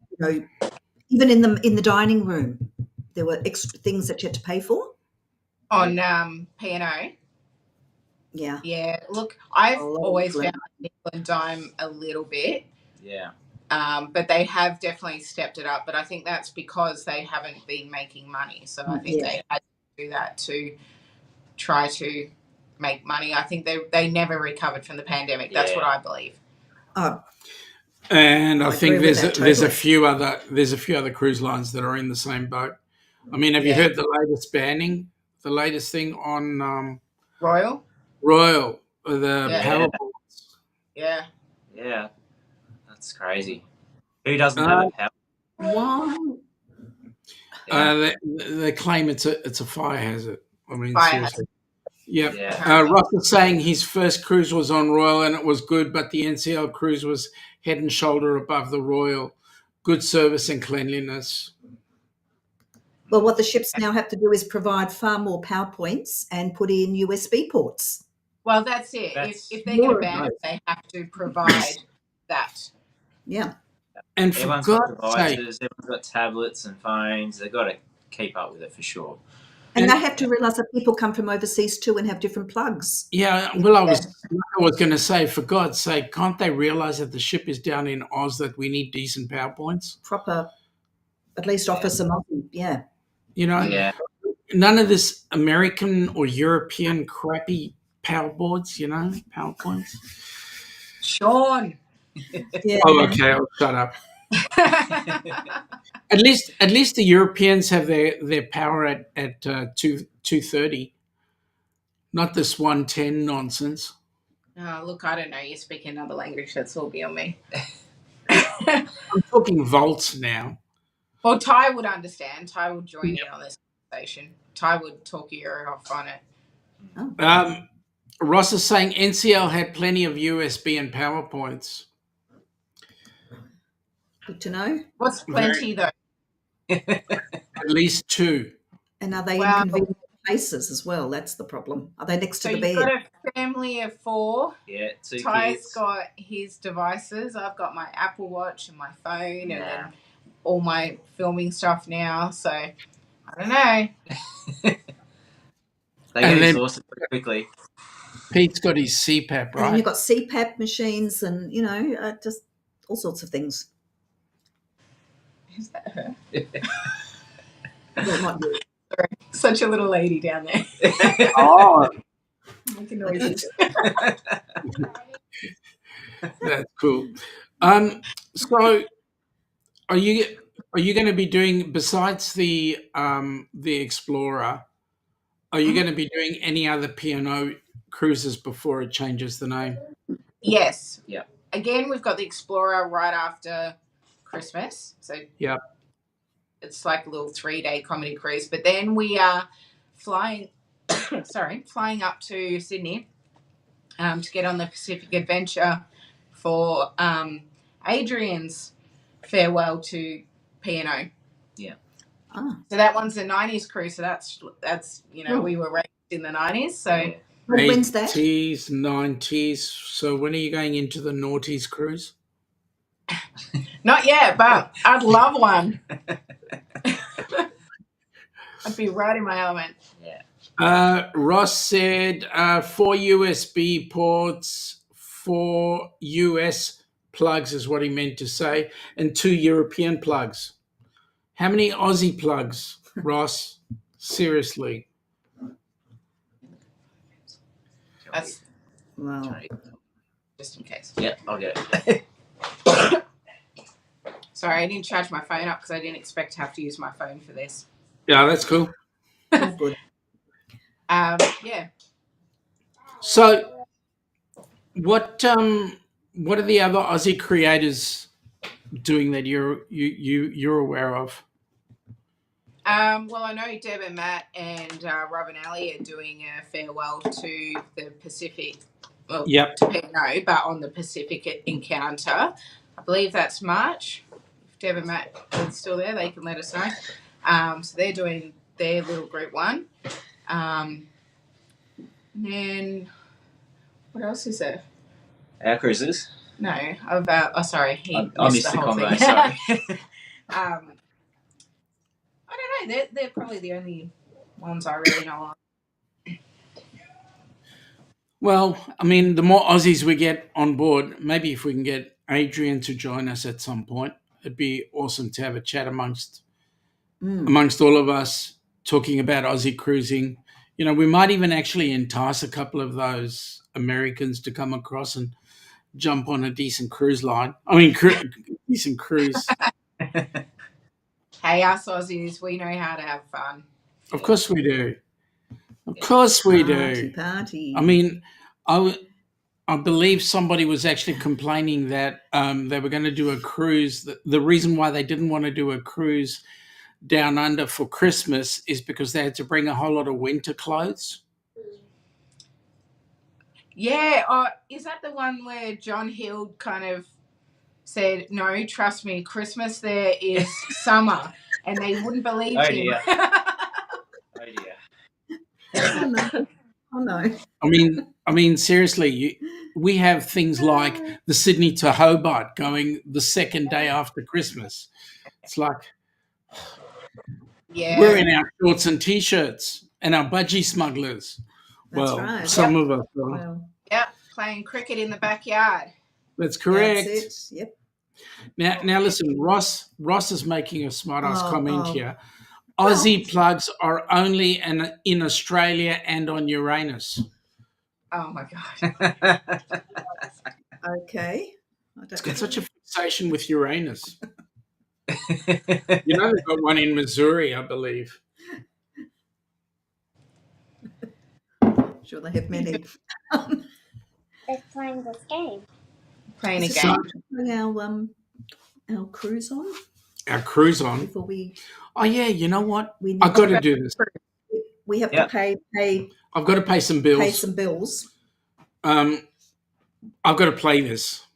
even in the dining room, there were extra things that you had to pay for on P&O. Yeah. Yeah. Look, I've always found nickel and dime a little bit. Yeah. But they have definitely stepped it up. But I think that's because they haven't been making money. So I think they had do that to try to make money. I think they never recovered from the pandemic. That's what I believe. Oh, And I think agree with that there's a totally. few other cruise lines that are in the same boat. I mean, have you heard the latest banning? The latest thing on Royal, the Yeah. paddleboards. Yeah, that's crazy. Who doesn't have a paddle? Wow. They claim it's a fire hazard. I mean, Fire seriously. Yep. Yeah. Ross is saying his first cruise was on Royal and it was good, but the NCL cruise was head and shoulder above the Royal. Good service and cleanliness. Well, what the ships now have to do is provide far more PowerPoints and put in USB ports. Well, that's it. If they're going to ban it, they have to provide that. Yeah. And for Everyone's got God's sake, devices, everyone's got tablets and phones. They've got to keep up with it for sure. And they have to realise that people come from overseas too and have different plugs. yeah, well, I was going to say, for God's sake, can't they realise that the ship is down in Oz, that we need decent PowerPoints? Proper, at least offer some of them, yeah. You know, none of this American or European crappy PowerPoints, PowerPoints. Sean. Yeah. Oh, okay, I'll shut up. At least the Europeans have their power at 230, not this 110 nonsense. Oh, look, I don't know. You speak another language. That's all beyond me. I'm talking volts now. Well, Ty would understand. Ty would join in on this conversation. Ty would talk your ear off on it. Ross is saying NCL had plenty of USB and PowerPoints. Good to know. What's plenty, though? At least 2. And are they in convenient places as well? That's the problem. Are they next to the bed? So you've got a family of 4. Yeah, 2 Ty's kids. got his devices. I've got my Apple Watch and my phone and then all my filming stuff now. So, I don't know. They get exhausted pretty quickly. Pete's got his CPAP, right? And then you've got CPAP machines and, just all sorts of things. Is that her? Well, it might be. Sorry. Such a little lady down there. Oh. Making noises. That's cool. So are you going to be doing, besides the Explorer, are you going to be doing any other P&O cruises before it changes the name? Yes. Yeah. Again, we've got the Explorer right after Christmas. So it's like a little 3-day comedy cruise. But then we are flying up to Sydney to get on the Pacific Adventure for Adrian's farewell to P&O. Yeah. Ah. So that one's a 90s cruise. So that's we were raised in the 90s. So when's that? 80s, 90s. So when are you going into the noughties cruise? Not yet, but I'd love one. I'd be right in my element. Yeah. Ross said 4 USB ports, 4 US plugs is what he meant to say, and 2 European plugs. How many Aussie plugs, Ross? Seriously. That's Wow. just in case. Yeah, I'll get it. Sorry, I didn't charge my phone up because I didn't expect to have to use my phone for this. Yeah, that's cool. Good. Yeah. So, what are the other Aussie creators doing that you're aware of? Well, I know Deb and Matt and Rob and Ali are doing a farewell to the Pacific. Well, to P&O, but on the Pacific Encounter. I believe that's March. If Deb and Matt are still there, they can let us know. So they're doing their little group one. And then what else is there? Our cruises? No, about. Oh, sorry, I missed the whole convo. thing. Sorry. I don't know. They're probably the only ones I really know of. Well, I mean, the more Aussies we get on board, maybe if we can get Adrian to join us at some point, it'd be awesome to have a chat amongst all of us talking about Aussie cruising. We might even actually entice a couple of those Americans to come across and jump on a decent cruise line. I mean, decent cruise. Hey, us Aussies, we know how to have fun. Of course we do. Of course we do. Party. I mean, I believe somebody was actually complaining that they were going to do a cruise. The reason why they didn't want to do a cruise down under for Christmas is because they had to bring a whole lot of winter clothes. Yeah, is that the one where John Hill kind of said, no, trust me, Christmas there is summer, and they wouldn't believe him. Dear. Oh dear. Oh no. I mean, seriously, we have things like the Sydney to Hobart going the second day after Christmas. It's like, yeah, we're in our shorts and T-shirts and our budgie smugglers. That's well, right. some of us are. Well, yep, playing cricket in the backyard. That's correct. that's it. Yep. Now listen, Ross is making a smart-ass comment here. Well- Aussie plugs are only in Australia and on Uranus. Oh my God. Okay. It's got such a fixation with Uranus. They've got one in Missouri, I believe. Sure, they have many. They're playing this game. Playing a So- game. Putting our cruise on Our cruise on. before we Oh yeah, you know what? we I've got to do this. we have Yep. to pay I've got to pay some bills. some bills. I've got to play this.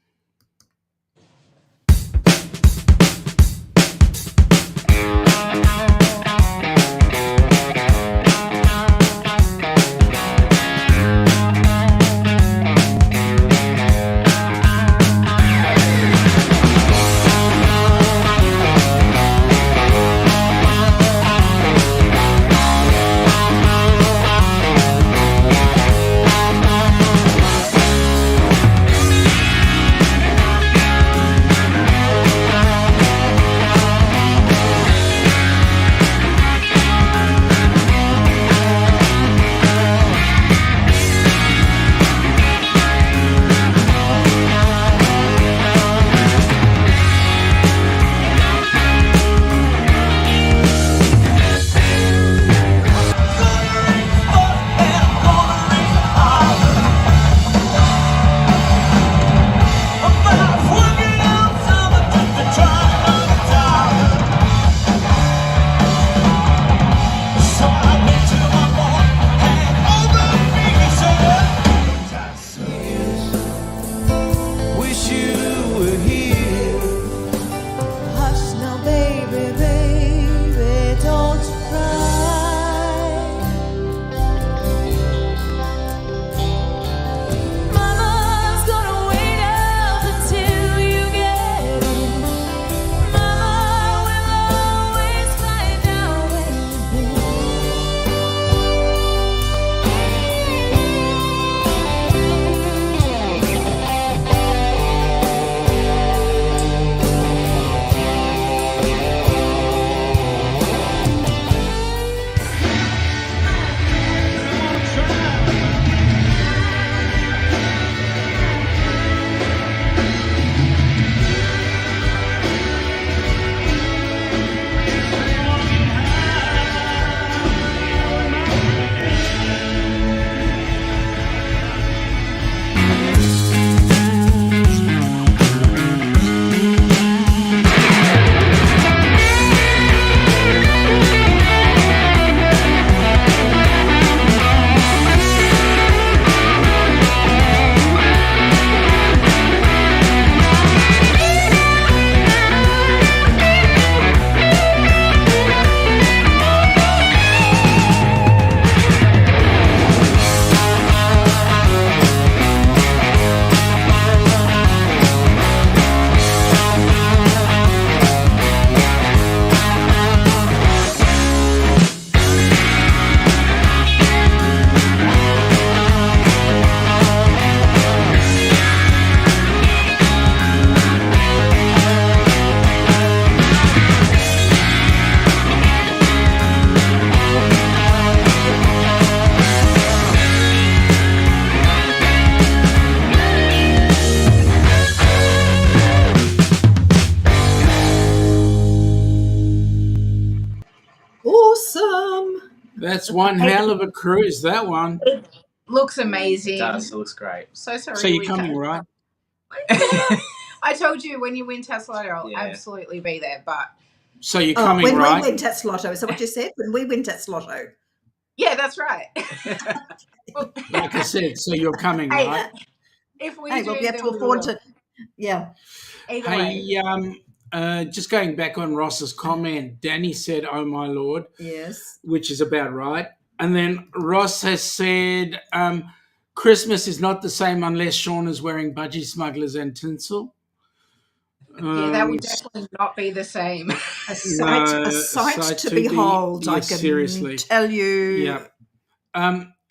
that's one hell of a cruise, that one. Looks amazing. It does. It looks great. So sorry. So you're coming, right? I told you when you win Tassalotto, I'll Yeah. absolutely be there. But So you're coming, when right? we win Tassalotto, is that what you said? When we win Tassalotto. yeah, that's right. Like I said, so you're coming, Hey, right? if we Hey, do, well, we have then to we afford will. to. Yeah. Either way. Hey, just going back on Ross's comment, Danny said, "Oh my lord," Yes. which is about right. And then Ross has said, "Christmas is not the same unless Sean is wearing budgie smugglers and tinsel." Yeah, that would definitely not be the same. A sight to behold, I can seriously tell you. Yeah.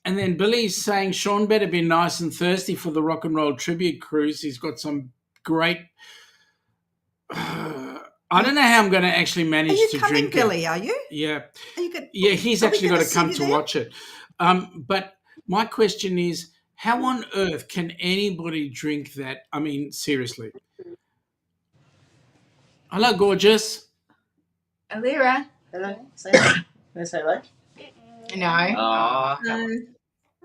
And then Billy's saying Sean better be nice and thirsty for the rock and roll tribute cruise. He's got some great. I don't know how I'm going to actually manage Are you to coming, drink Billy? it. Are you? Yeah. Are you good? Yeah, he's Are we actually gonna got to see come you to there? watch it. But my question is, how on earth can anybody drink that? I mean, seriously. Hello, gorgeous. Alira. Hello. Say hello. Can I say hello? No. Oh, No.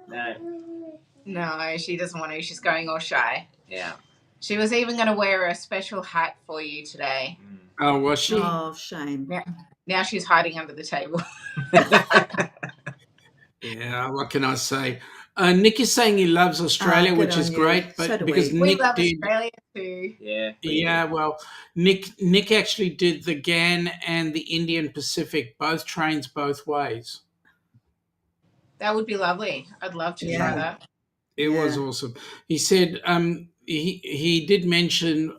no. No, she doesn't want to. She's going all shy. Yeah. She was even going to wear a special hat for you today. Oh, was she? Oh, shame. Now she's hiding under the table. Yeah, what can I say? Nick is saying he loves Australia, good which on is you. great, So but do because we. We Nick love did, Australia too. Yeah. yeah, well, Nick actually did the GAN and the Indian Pacific, both trains both ways. That would be lovely. I'd love to try that. It was awesome. He said he did mention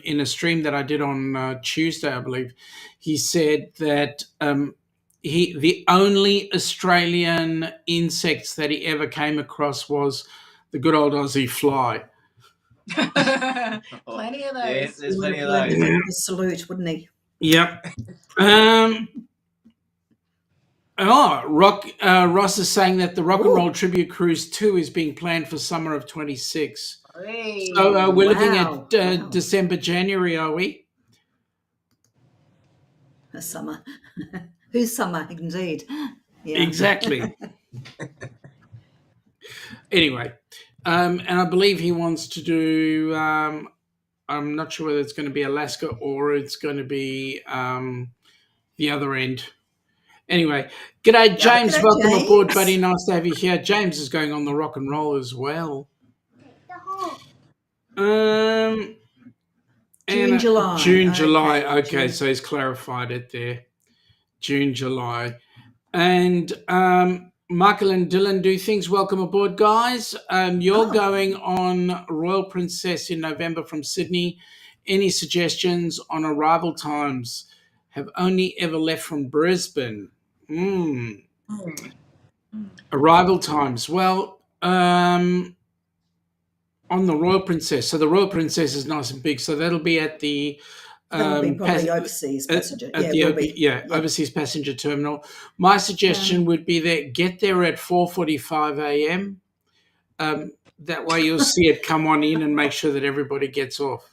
in a stream that I did on Tuesday, I believe. He said that the only Australian insects that he ever came across was the good old Aussie fly. Plenty of those. Yes, there's He would plenty have of learned those. to salute, wouldn't he? Yep. Ross is saying that the Rock and Roll Tribute Cruise 2 is being planned for summer of 26. Hey. So we're looking Wow. at December, January, are we? A summer. Whose summer, indeed. Yeah. Exactly. Anyway, and I believe he wants to do, I'm not sure whether it's going to be Alaska or it's going to be the other end. Anyway, g'day, James. G'day, Welcome James. aboard, buddy. Nice to have you here. James is going on the rock and roll as well. June, July. June, July. Okay, Okay, June. so he's clarified it there. June, July. And Michael and Dylan do things. Welcome aboard, guys. You're going on Royal Princess in November from Sydney. Any suggestions on arrival times? Have only ever left from Brisbane. Arrival times. Well, on the Royal Princess. So the Royal Princess is nice and big. So that'll be at the That'll be probably overseas passenger. overseas passenger terminal. My suggestion would be that get there at 4:45 a.m. That way you'll see it come on in and make sure that everybody gets off.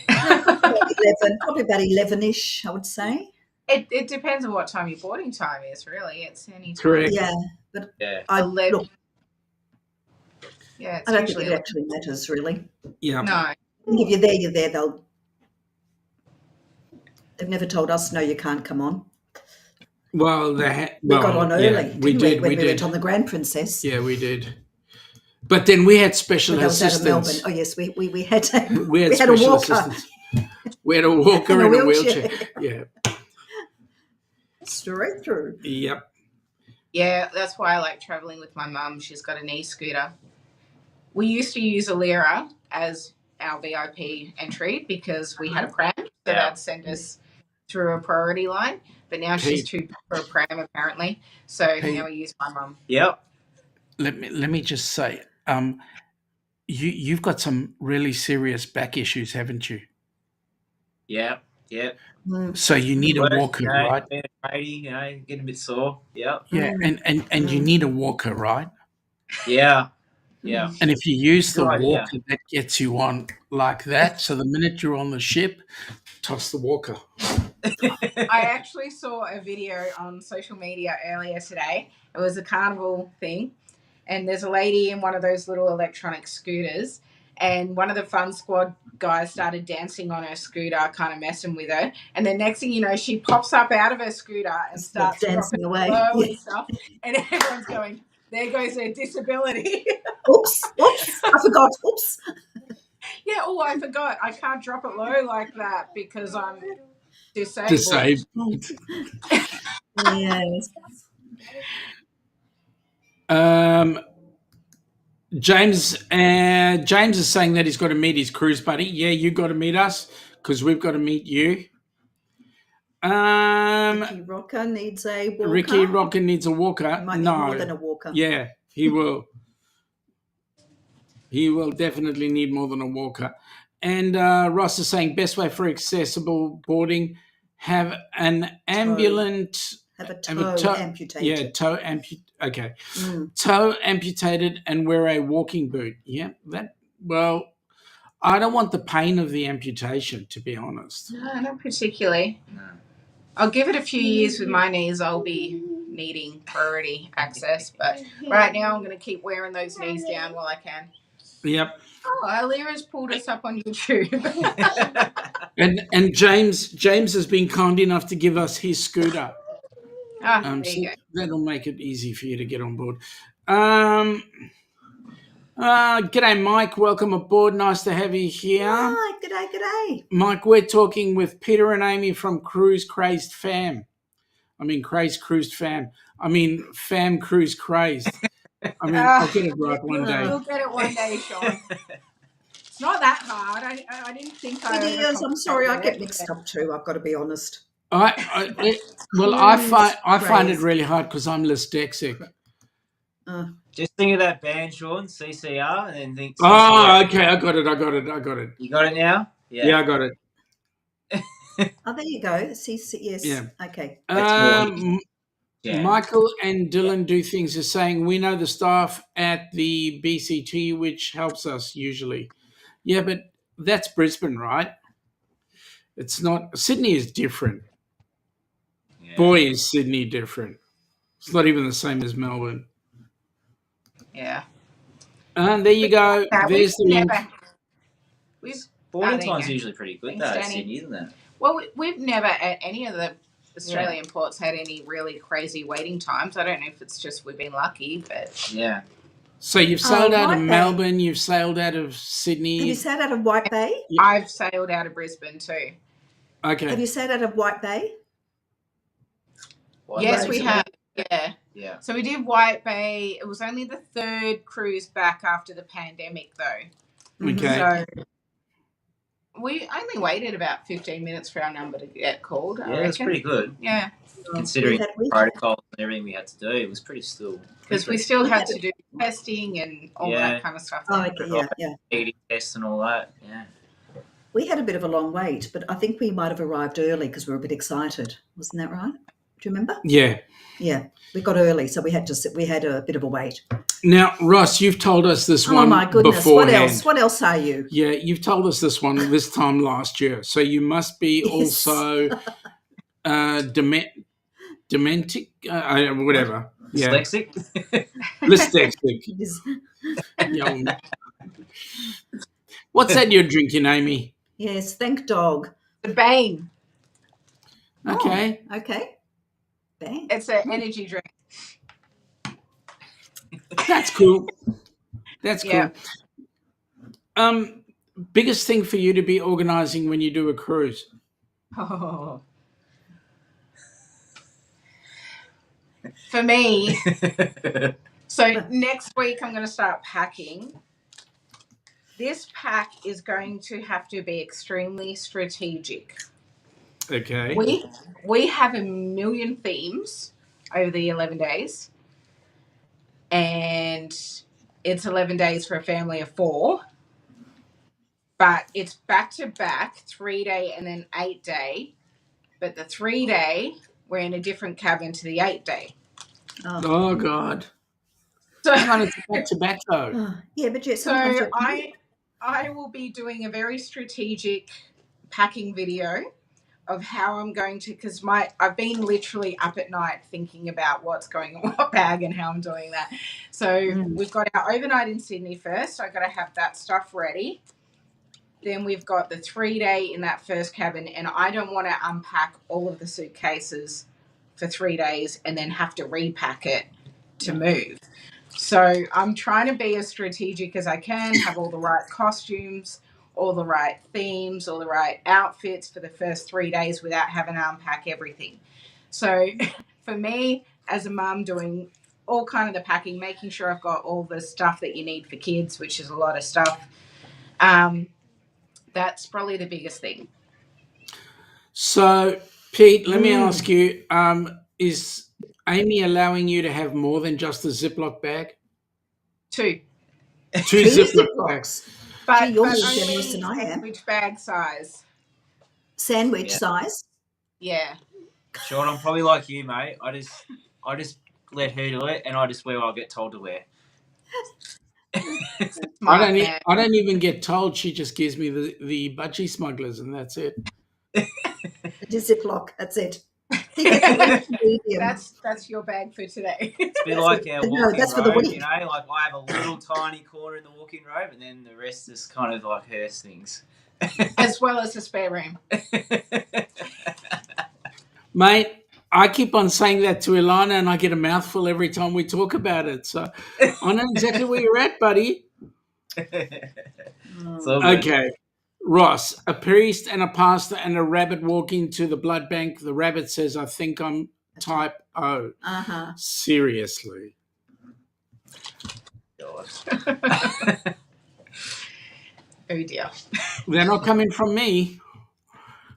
Probably about 11-ish, I would say. It depends on what time your boarding time is, really. It's any time. Correct. Yeah, but Yeah. I Look, yeah, it's don't think usually it actually matters, really. Yeah. no. If you're there. They've never told us, no, you can't come on. Well, We got on early, yeah, we did. when We we did. went on the Grand Princess. Yeah, we did. But then we had special That was out of assistance. Melbourne. Oh, yes, we had to, We had we had a special walker. assistance. We had a walker And a in a wheelchair. Yeah. Straight through. Yep. Yeah, that's why I like traveling with my mum. She's got an e-scooter. We used to use Alira as our VIP entry because we had a pram, so that'd send us through a priority line. But now she's too big for a pram, apparently. So now we use my mum. Yep. Let me just say, you've got some really serious back issues, haven't you? Yeah. Yep. So you need a walker, right? Being a tradie, getting a bit sore. Yep. Yeah, and you need a walker, right? Yeah. Yeah. And if you use the Good idea. walker, that gets you on like that. So the minute you're on the ship, toss the walker. I actually saw a video on social media earlier today. It was a carnival thing, and there's a lady in one of those little electronic scooters, and one of the Fun Squad guys started dancing on her scooter, kind of messing with her, and the next thing you know, she pops up out of her scooter and starts dancing dropping away. low Yeah. and stuff, and everyone's going, there goes her disability. Oops, I forgot. Oops. Yeah, oh, I forgot. I can't drop it low like that because I'm disabled. Disabled. Yes. James is saying that he's got to meet his cruise buddy. Yeah, you got to meet us because we've got to meet you. Ricky Rocker needs a walker. Ricky Rocker needs a walker. He might need more than a walker. Yeah, he will. He will definitely need more than a walker. And Ross is saying best way for accessible boarding, have an ambulant... Have a toe amputated. Yeah, toe amputated. Okay. Toe amputated and wear a walking boot. Yeah, well, I don't want the pain of the amputation, to be honest. No, not particularly. No. I'll give it a few years with my knees. I'll be needing priority access. But right now I'm going to keep wearing those knees down while I can. Yep. Oh, Alira's pulled us up on YouTube. and James has been kind enough to give us his scooter. There you go. That'll make it easy for you to get on board. G'day, Mike. Welcome aboard. Nice to have you here. Hi, g'day. Mike, we're talking with Peter and Amy from Cruise Crazed Fam. I mean, Cruised Fam. I mean, Fam Cruise Crazed. I mean, I'll get it right one day. You'll get it one day, Sean. It's not that hard. I didn't think It is. I'm sorry. I get mixed up too. I've got to be honest. I find it really hard because I'm dyslexic. Just think of that band, Sean, CCR, and then think... Oh, okay. I got it. You got it now? Yeah, I got it. Oh, there you go. CC, yes. Yeah. Okay. Michael and Dylan do things are saying we know the staff at the BCT, which helps us usually. Yeah, but that's Brisbane, right? It's not... Sydney is different. Yeah. Boy, is Sydney different. It's not even the same as Melbourne. Yeah. And there you go. There's the link. Boarding time's usually pretty good, though, at Sydney, isn't it? Well, we've never at any of the Australian ports had any really crazy waiting times. I don't know if it's just we've been lucky, but... Yeah. So you've sailed out of Melbourne, you've sailed out of Sydney. Have you sailed out of White Bay? I've sailed out of Brisbane too. Okay. Have you sailed out of White Bay? Yes, we have. Yeah. So we did White Bay. It was only the third cruise back after the pandemic, though. Okay. So we only waited about 15 minutes for our number to get called. Yeah, it was pretty good. Yeah. Considering the protocols and everything we had to do, it was pretty still. Because we still had to do testing and all that kind of stuff. Oh, okay, yeah. Negative tests and all that, yeah. We had a bit of a long wait, but I think we might have arrived early because we were a bit excited. Wasn't that right? Do you remember? Yeah. Yeah, we got early, so we had a bit of a wait. Now, Ross, you've told us this one. Oh my goodness! Beforehand. What else are you? Yeah, you've told us this one this time last year, so you must be also dementic, whatever. Yeah. Dyslexic. What's that you're drinking, Amy? Yes, thank dog. The Bane. Okay. Oh, okay. Bang. It's an energy drink. That's cool. That's cool. Yeah. Biggest thing for you to be organising when you do a cruise? Oh. For me, so next week I'm going to start packing. This pack is going to have to be extremely strategic. Okay. We have 1 million themes over the 11 days. And it's 11 days for a family of 4. But it's back-to-back, 3-day and then 8-day. But the 3-day, we're in a different cabin to the 8-day. Oh God. So it's back-to-back though. Yeah, but yes. So I will be doing a very strategic packing video of how I'm going to, because I've been literally up at night thinking about what's going on what bag and how I'm doing that. So we've got our overnight in Sydney first. I've got to have that stuff ready. Then we've got the 3-day in that first cabin, and I don't want to unpack all of the suitcases for 3 days and then have to repack it to move. So I'm trying to be as strategic as I can, have all the right costumes, all the right themes, all the right outfits for the first 3 days without having to unpack everything. So for me, as a mum, doing all kind of the packing, making sure I've got all the stuff that you need for kids, which is a lot of stuff. That's probably the biggest thing. So, Pete, let me ask you, is Amy allowing you to have more than just a Ziploc bag? 2. 2 Ziploc bags. But, Gee, you're but more only generous than I am. sandwich bag size. Sandwich size? Yeah. Sean, I'm probably like you, mate. I just let her do it, and I just wear what I get told to wear. I don't even get told. She just gives me the budgie smugglers, and that's it. It is Ziploc. That's it. That's your bag for today. It's a bit like our walk-in that's for the robe, week. you know. Like I have a little tiny corner in the walk-in robe, and then the rest is kind of like her things, as well as a spare room. Mate, I keep on saying that to Ilana, and I get a mouthful every time we talk about it. So I know exactly where you're at, buddy. Okay. Ross, a priest and a pastor and a rabbit walk into the blood bank. The rabbit says, I think I'm type O. Seriously. Oh dear. They're not coming from me.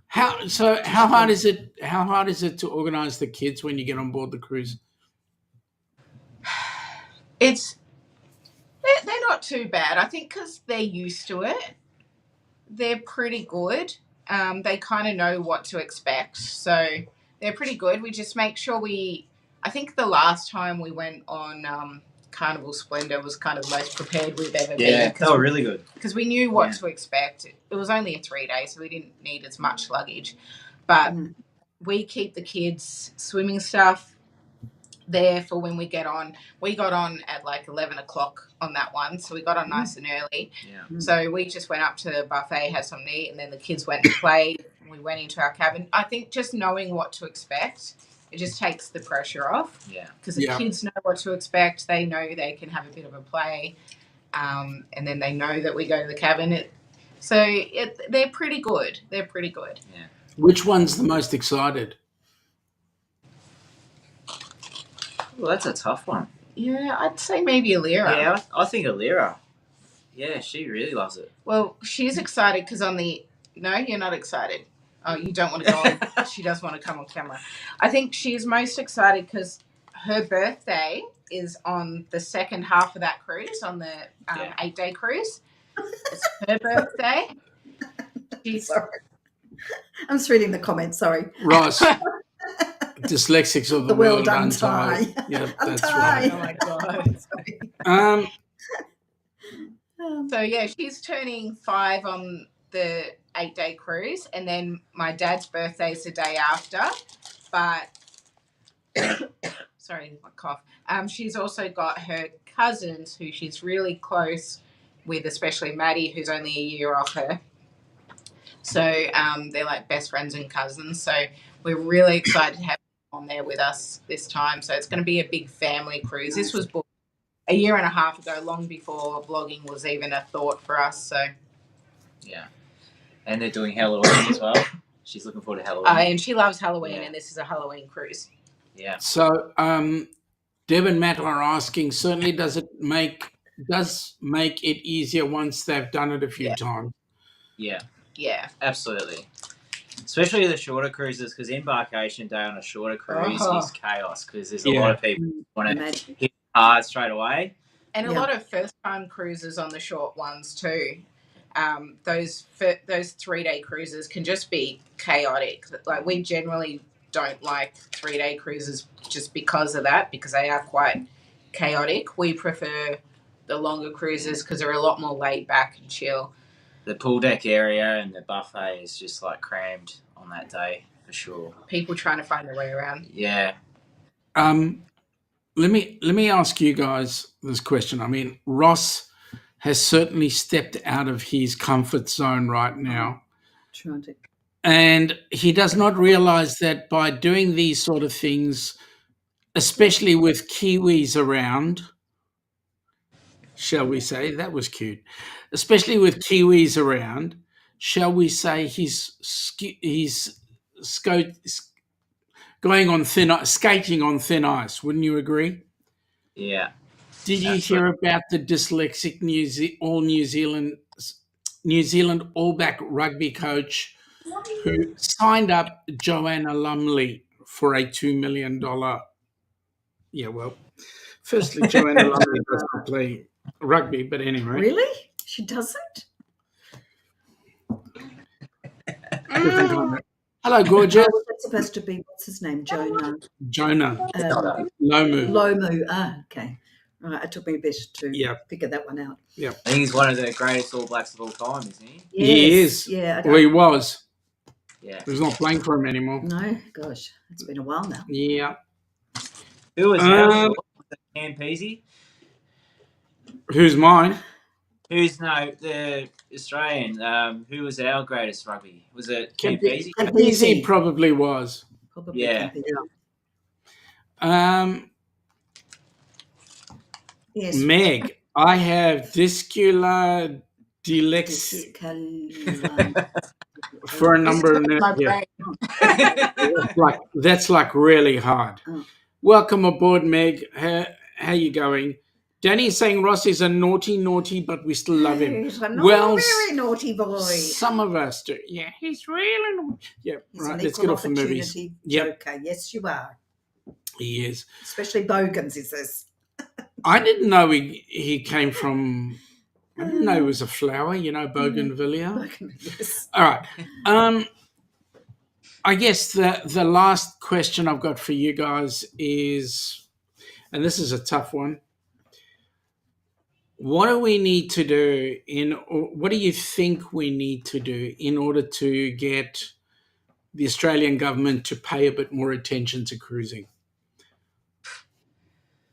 How hard is it to organise the kids when you get on board the cruise? They're not too bad. I think because they're used to it. They're pretty good. They kind of know what to expect. So they're pretty good. We just make sure I think the last time we went on Carnival Splendor was kind of the most prepared we've ever been. Yeah, they were really good. Because we knew what to expect. It was only a 3-day, so we didn't need as much luggage. But we keep the kids' swimming stuff there for when we get on. We got on at like 11 o'clock on that one, so we got on nice and early. So we just went up to the buffet, had something to eat, and then the kids went and played. We went into our cabin. I think just knowing what to expect, it just takes the pressure off. Because the kids know what to expect. They know they can have a bit of a play, and then they know that we go to the cabin. They're pretty good. They're pretty good. Yeah. Which one's the most excited? Well, that's a tough one. Yeah, I'd say maybe Alira. Yeah, I think Alira. Yeah, she really loves it. Well, she's excited because no, you're not excited. Oh, you don't want to go on. She does want to come on camera. I think she's most excited because her birthday is on the second half of that cruise, on the 8-day cruise. It's her birthday. Sorry. I'm just reading the comments, sorry. Ross. Dyslexics of the world untie. Yeah, that's right. Oh my God. So yeah, she's turning 5 on the 8-day cruise, and then my dad's birthday is the day after. But sorry, my cough. She's also got her cousins who she's really close with, especially Maddie, who's only a year off her. So they're like best friends and cousins. So we're really excited to have them on there with us this time. So it's going to be a big family cruise. This was booked a year and a half ago, long before vlogging was even a thought for us. So yeah, and they're doing Halloween as well. She's looking forward to Halloween. And she loves Halloween, and this is a Halloween cruise. Yeah. So Deb and Matt are asking, certainly does make it easier once they've done it a few times? Yeah. Yeah. Absolutely. Especially the shorter cruises, because embarkation day on a shorter cruise is chaos, because there's a lot of people who want to hit hard straight away. And a lot of first-time cruises on the short ones too. Those 3-day cruises can just be chaotic. Like, we generally don't like 3-day cruises just because of that, because they are quite chaotic. We prefer the longer cruises because they're a lot more laid back and chill. The pool deck area and the buffet is just like crammed on that day for sure. People trying to find their way around. Yeah. Let me ask you guys this question. I mean, Ross has certainly stepped out of his comfort zone right now. And he does not realize that by doing these sort of things, especially with Kiwis around, shall we say, that was cute, especially with Kiwis around, shall we say he's going on thin ice, skating on thin ice, wouldn't you agree? Yeah. Did you hear about the dyslexic New Zealand All Black rugby coach who signed up Joanna Lumley for a $2 million? Yeah, well, firstly, Joanna Lumley does not play rugby, but anyway. Really? She doesn't? Hello, gorgeous. Oh, that's supposed to be, what's his name? Jonah. Lomu. Lomu. Ah, okay. Right, it took me a bit to figure that one out. Yeah. I think he's one of the greatest All Blacks of all time, isn't he? Yes. He is. Yeah. Well, he was. Yeah. He's not playing for him anymore. No, gosh, it's been a while now. Yeah. Who was that? Cam Peasy? Who's mine? Who's the Australian? Who was our greatest rugby? Was it Cam Peasy? Peasy probably was. Probably. Yeah. Yes. Meg, I have dyslexia for a number of that's like really hard. Oh. Welcome aboard, Meg. How you going? Danny's saying Ross is a naughty, but we still love him. He's a very naughty boy. Some of us do. Yeah, he's really naughty. Yeah, He's right. an Let's get off the movies. Joker. Yes, you are. He is. Especially Bogans, he says. I didn't know he came from. I didn't know he was a flower. Bougainvillea. Yes. All right. I guess the last question I've got for you guys is, and this is a tough one. What do we need to do what do you think we need to do in order to get the Australian government to pay a bit more attention to cruising?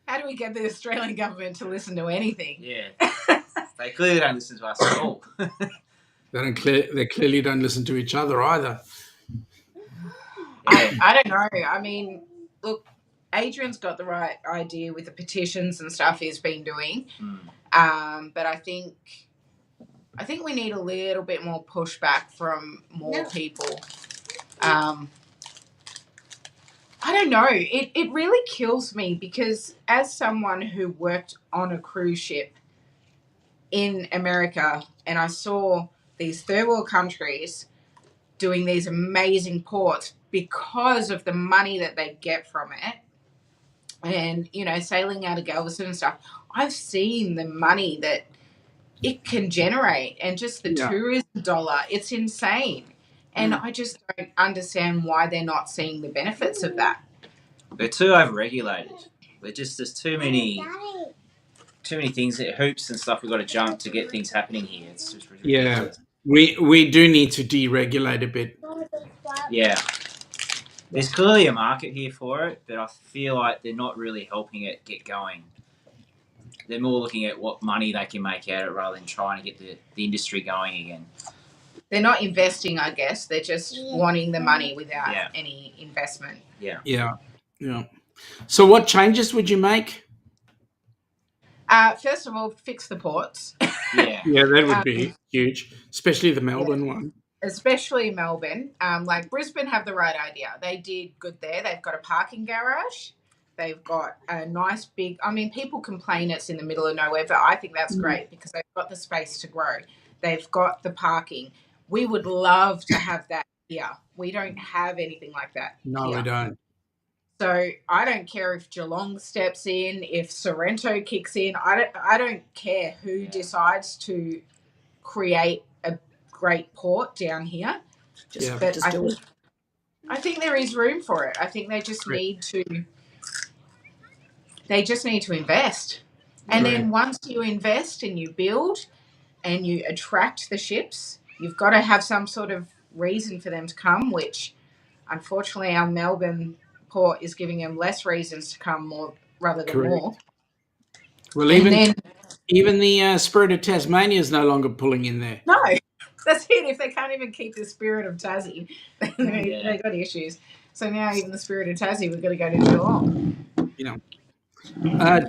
How do we get the Australian government to listen to anything? Yeah. They clearly don't listen to us at all. They clearly don't listen to each other either. I don't know. I mean, look, Adrian's got the right idea with the petitions and stuff he's been doing. But I think we need a little bit more pushback from more people. I don't know. It really kills me because as someone who worked on a cruise ship in America and I saw these third world countries doing these amazing ports because of the money that they get from it and, sailing out of Galveston and stuff, I've seen the money that it can generate and just the tourism dollar. It's insane. And I just don't understand why they're not seeing the benefits of that. They're too overregulated. There's too many things, hoops and stuff we've got to jump to get things happening here. It's just ridiculous. Yeah, we do need to deregulate a bit. Yeah. There's clearly a market here for it, but I feel like they're not really helping it get going. They're more looking at what money they can make out of it rather than trying to get the industry going again. They're not investing, I guess. They're just wanting the money without any investment. Yeah. So what changes would you make? First of all, fix the ports. Yeah, that would be huge, especially the Melbourne one. Especially Melbourne. Like Brisbane have the right idea. They did good there. They've got a parking garage. They've got a nice big... I mean, people complain it's in the middle of nowhere, but I think that's great because they've got the space to grow. They've got the parking. We would love to have that here. We don't have anything like that No, here. we don't. So I don't care if Geelong steps in, if Sorrento kicks in. I don't care who decides to create a great port down here. I think there is room for it. I think they just need to... They just need to invest. And then once you invest and you build and you attract the ships, you've got to have some sort of reason for them to come, which unfortunately our Melbourne port is giving them less reasons to come more rather than Correct. more. Well, And even the Spirit of Tasmania is no longer pulling in there. no, that's it. If they can't even keep the Spirit of Tassie, then they got issues. So now even the Spirit of Tassie, we've got to go to Geelong. You know.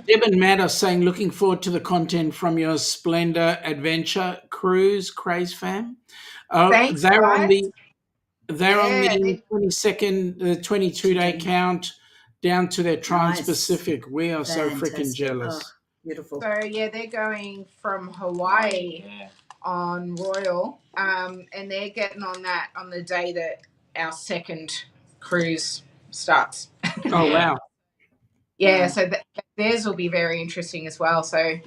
Deb and Matt are saying, looking forward to the content from your Splendor Adventure Cruise Crazed Fam. Thanks, they're guys. on the 22nd, the 22-day count down to their Trans-Pacific. We are so freaking jealous. Oh, beautiful. So yeah, they're going from Hawaii on Royal, and they're getting on that on the day that our second cruise starts. Oh wow! Yeah, so theirs will be very interesting as well. So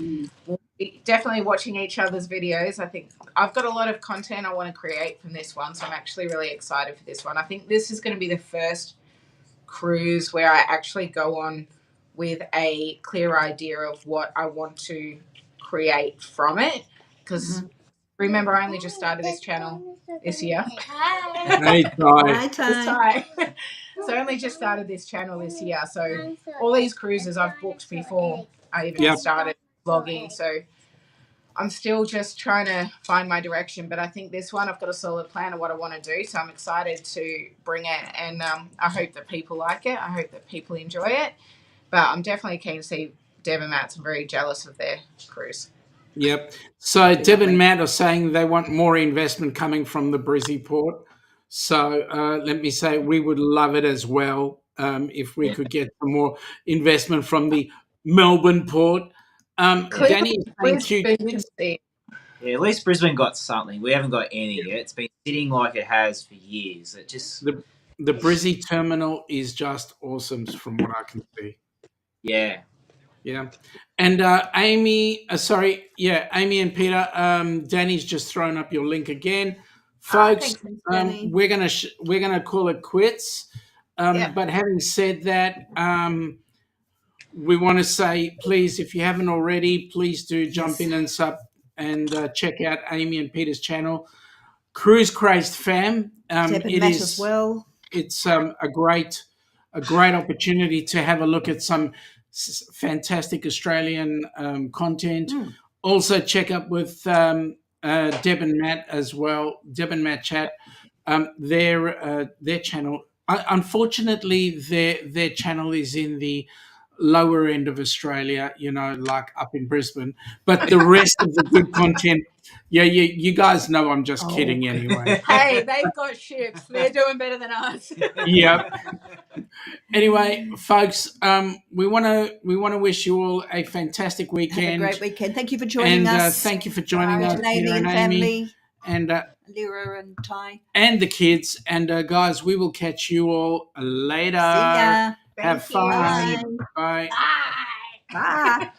we'll be definitely watching each other's videos. I think I've got a lot of content I want to create from this one, so I'm actually really excited for this one. I think this is going to be the first cruise where I actually go on with a clear idea of what I want to create from it, because remember, I only just started this channel this year. Hey, Ty. So I only just started this channel this year. So all these cruises I've booked before I even started vlogging. So I'm still just trying to find my direction. But I think this one, I've got a solid plan of what I want to do. So I'm excited to bring it. And I hope that people like it. I hope that people enjoy it. But I'm definitely keen to see Deb and Matt. I'm very jealous of their cruise. Yep. So Deb and Matt are saying they want more investment coming from the Brizzy port. So let me say we would love it as well if we could get some more investment from the Melbourne port. Danny is saying cute kids. Yeah, at least Brisbane got something. We haven't got any yet. It's been sitting like it has for years. It just the Brizzy terminal is just awesome from what I can see. Yeah. Yeah. And Amy and Peter, Danny's just thrown up your link again. Folks, we're gonna call it quits. But having said that, we want to say, please, if you haven't already, please do jump in and sub and check out Amy and Peter's channel, Cruise Crazed Fam. It is as well. It's a great opportunity to have a look at some fantastic Australian content. Also check up with Deb and Matt as well. Deb and Matt chat. Their channel. Unfortunately, their channel is in the lower end of Australia, like up in Brisbane. But the rest of the good content, you guys know I'm just kidding anyway. Hey, they've got ships. They're doing better than us. Yep. Anyway, folks, we want to wish you all a fantastic weekend. Have a great weekend. Thank you for joining us. Thank you for joining us, Amy and family, and Lyra and Ty, and the kids. And guys, we will catch you all later. See ya. Have fun. Bye. Bye. Bye.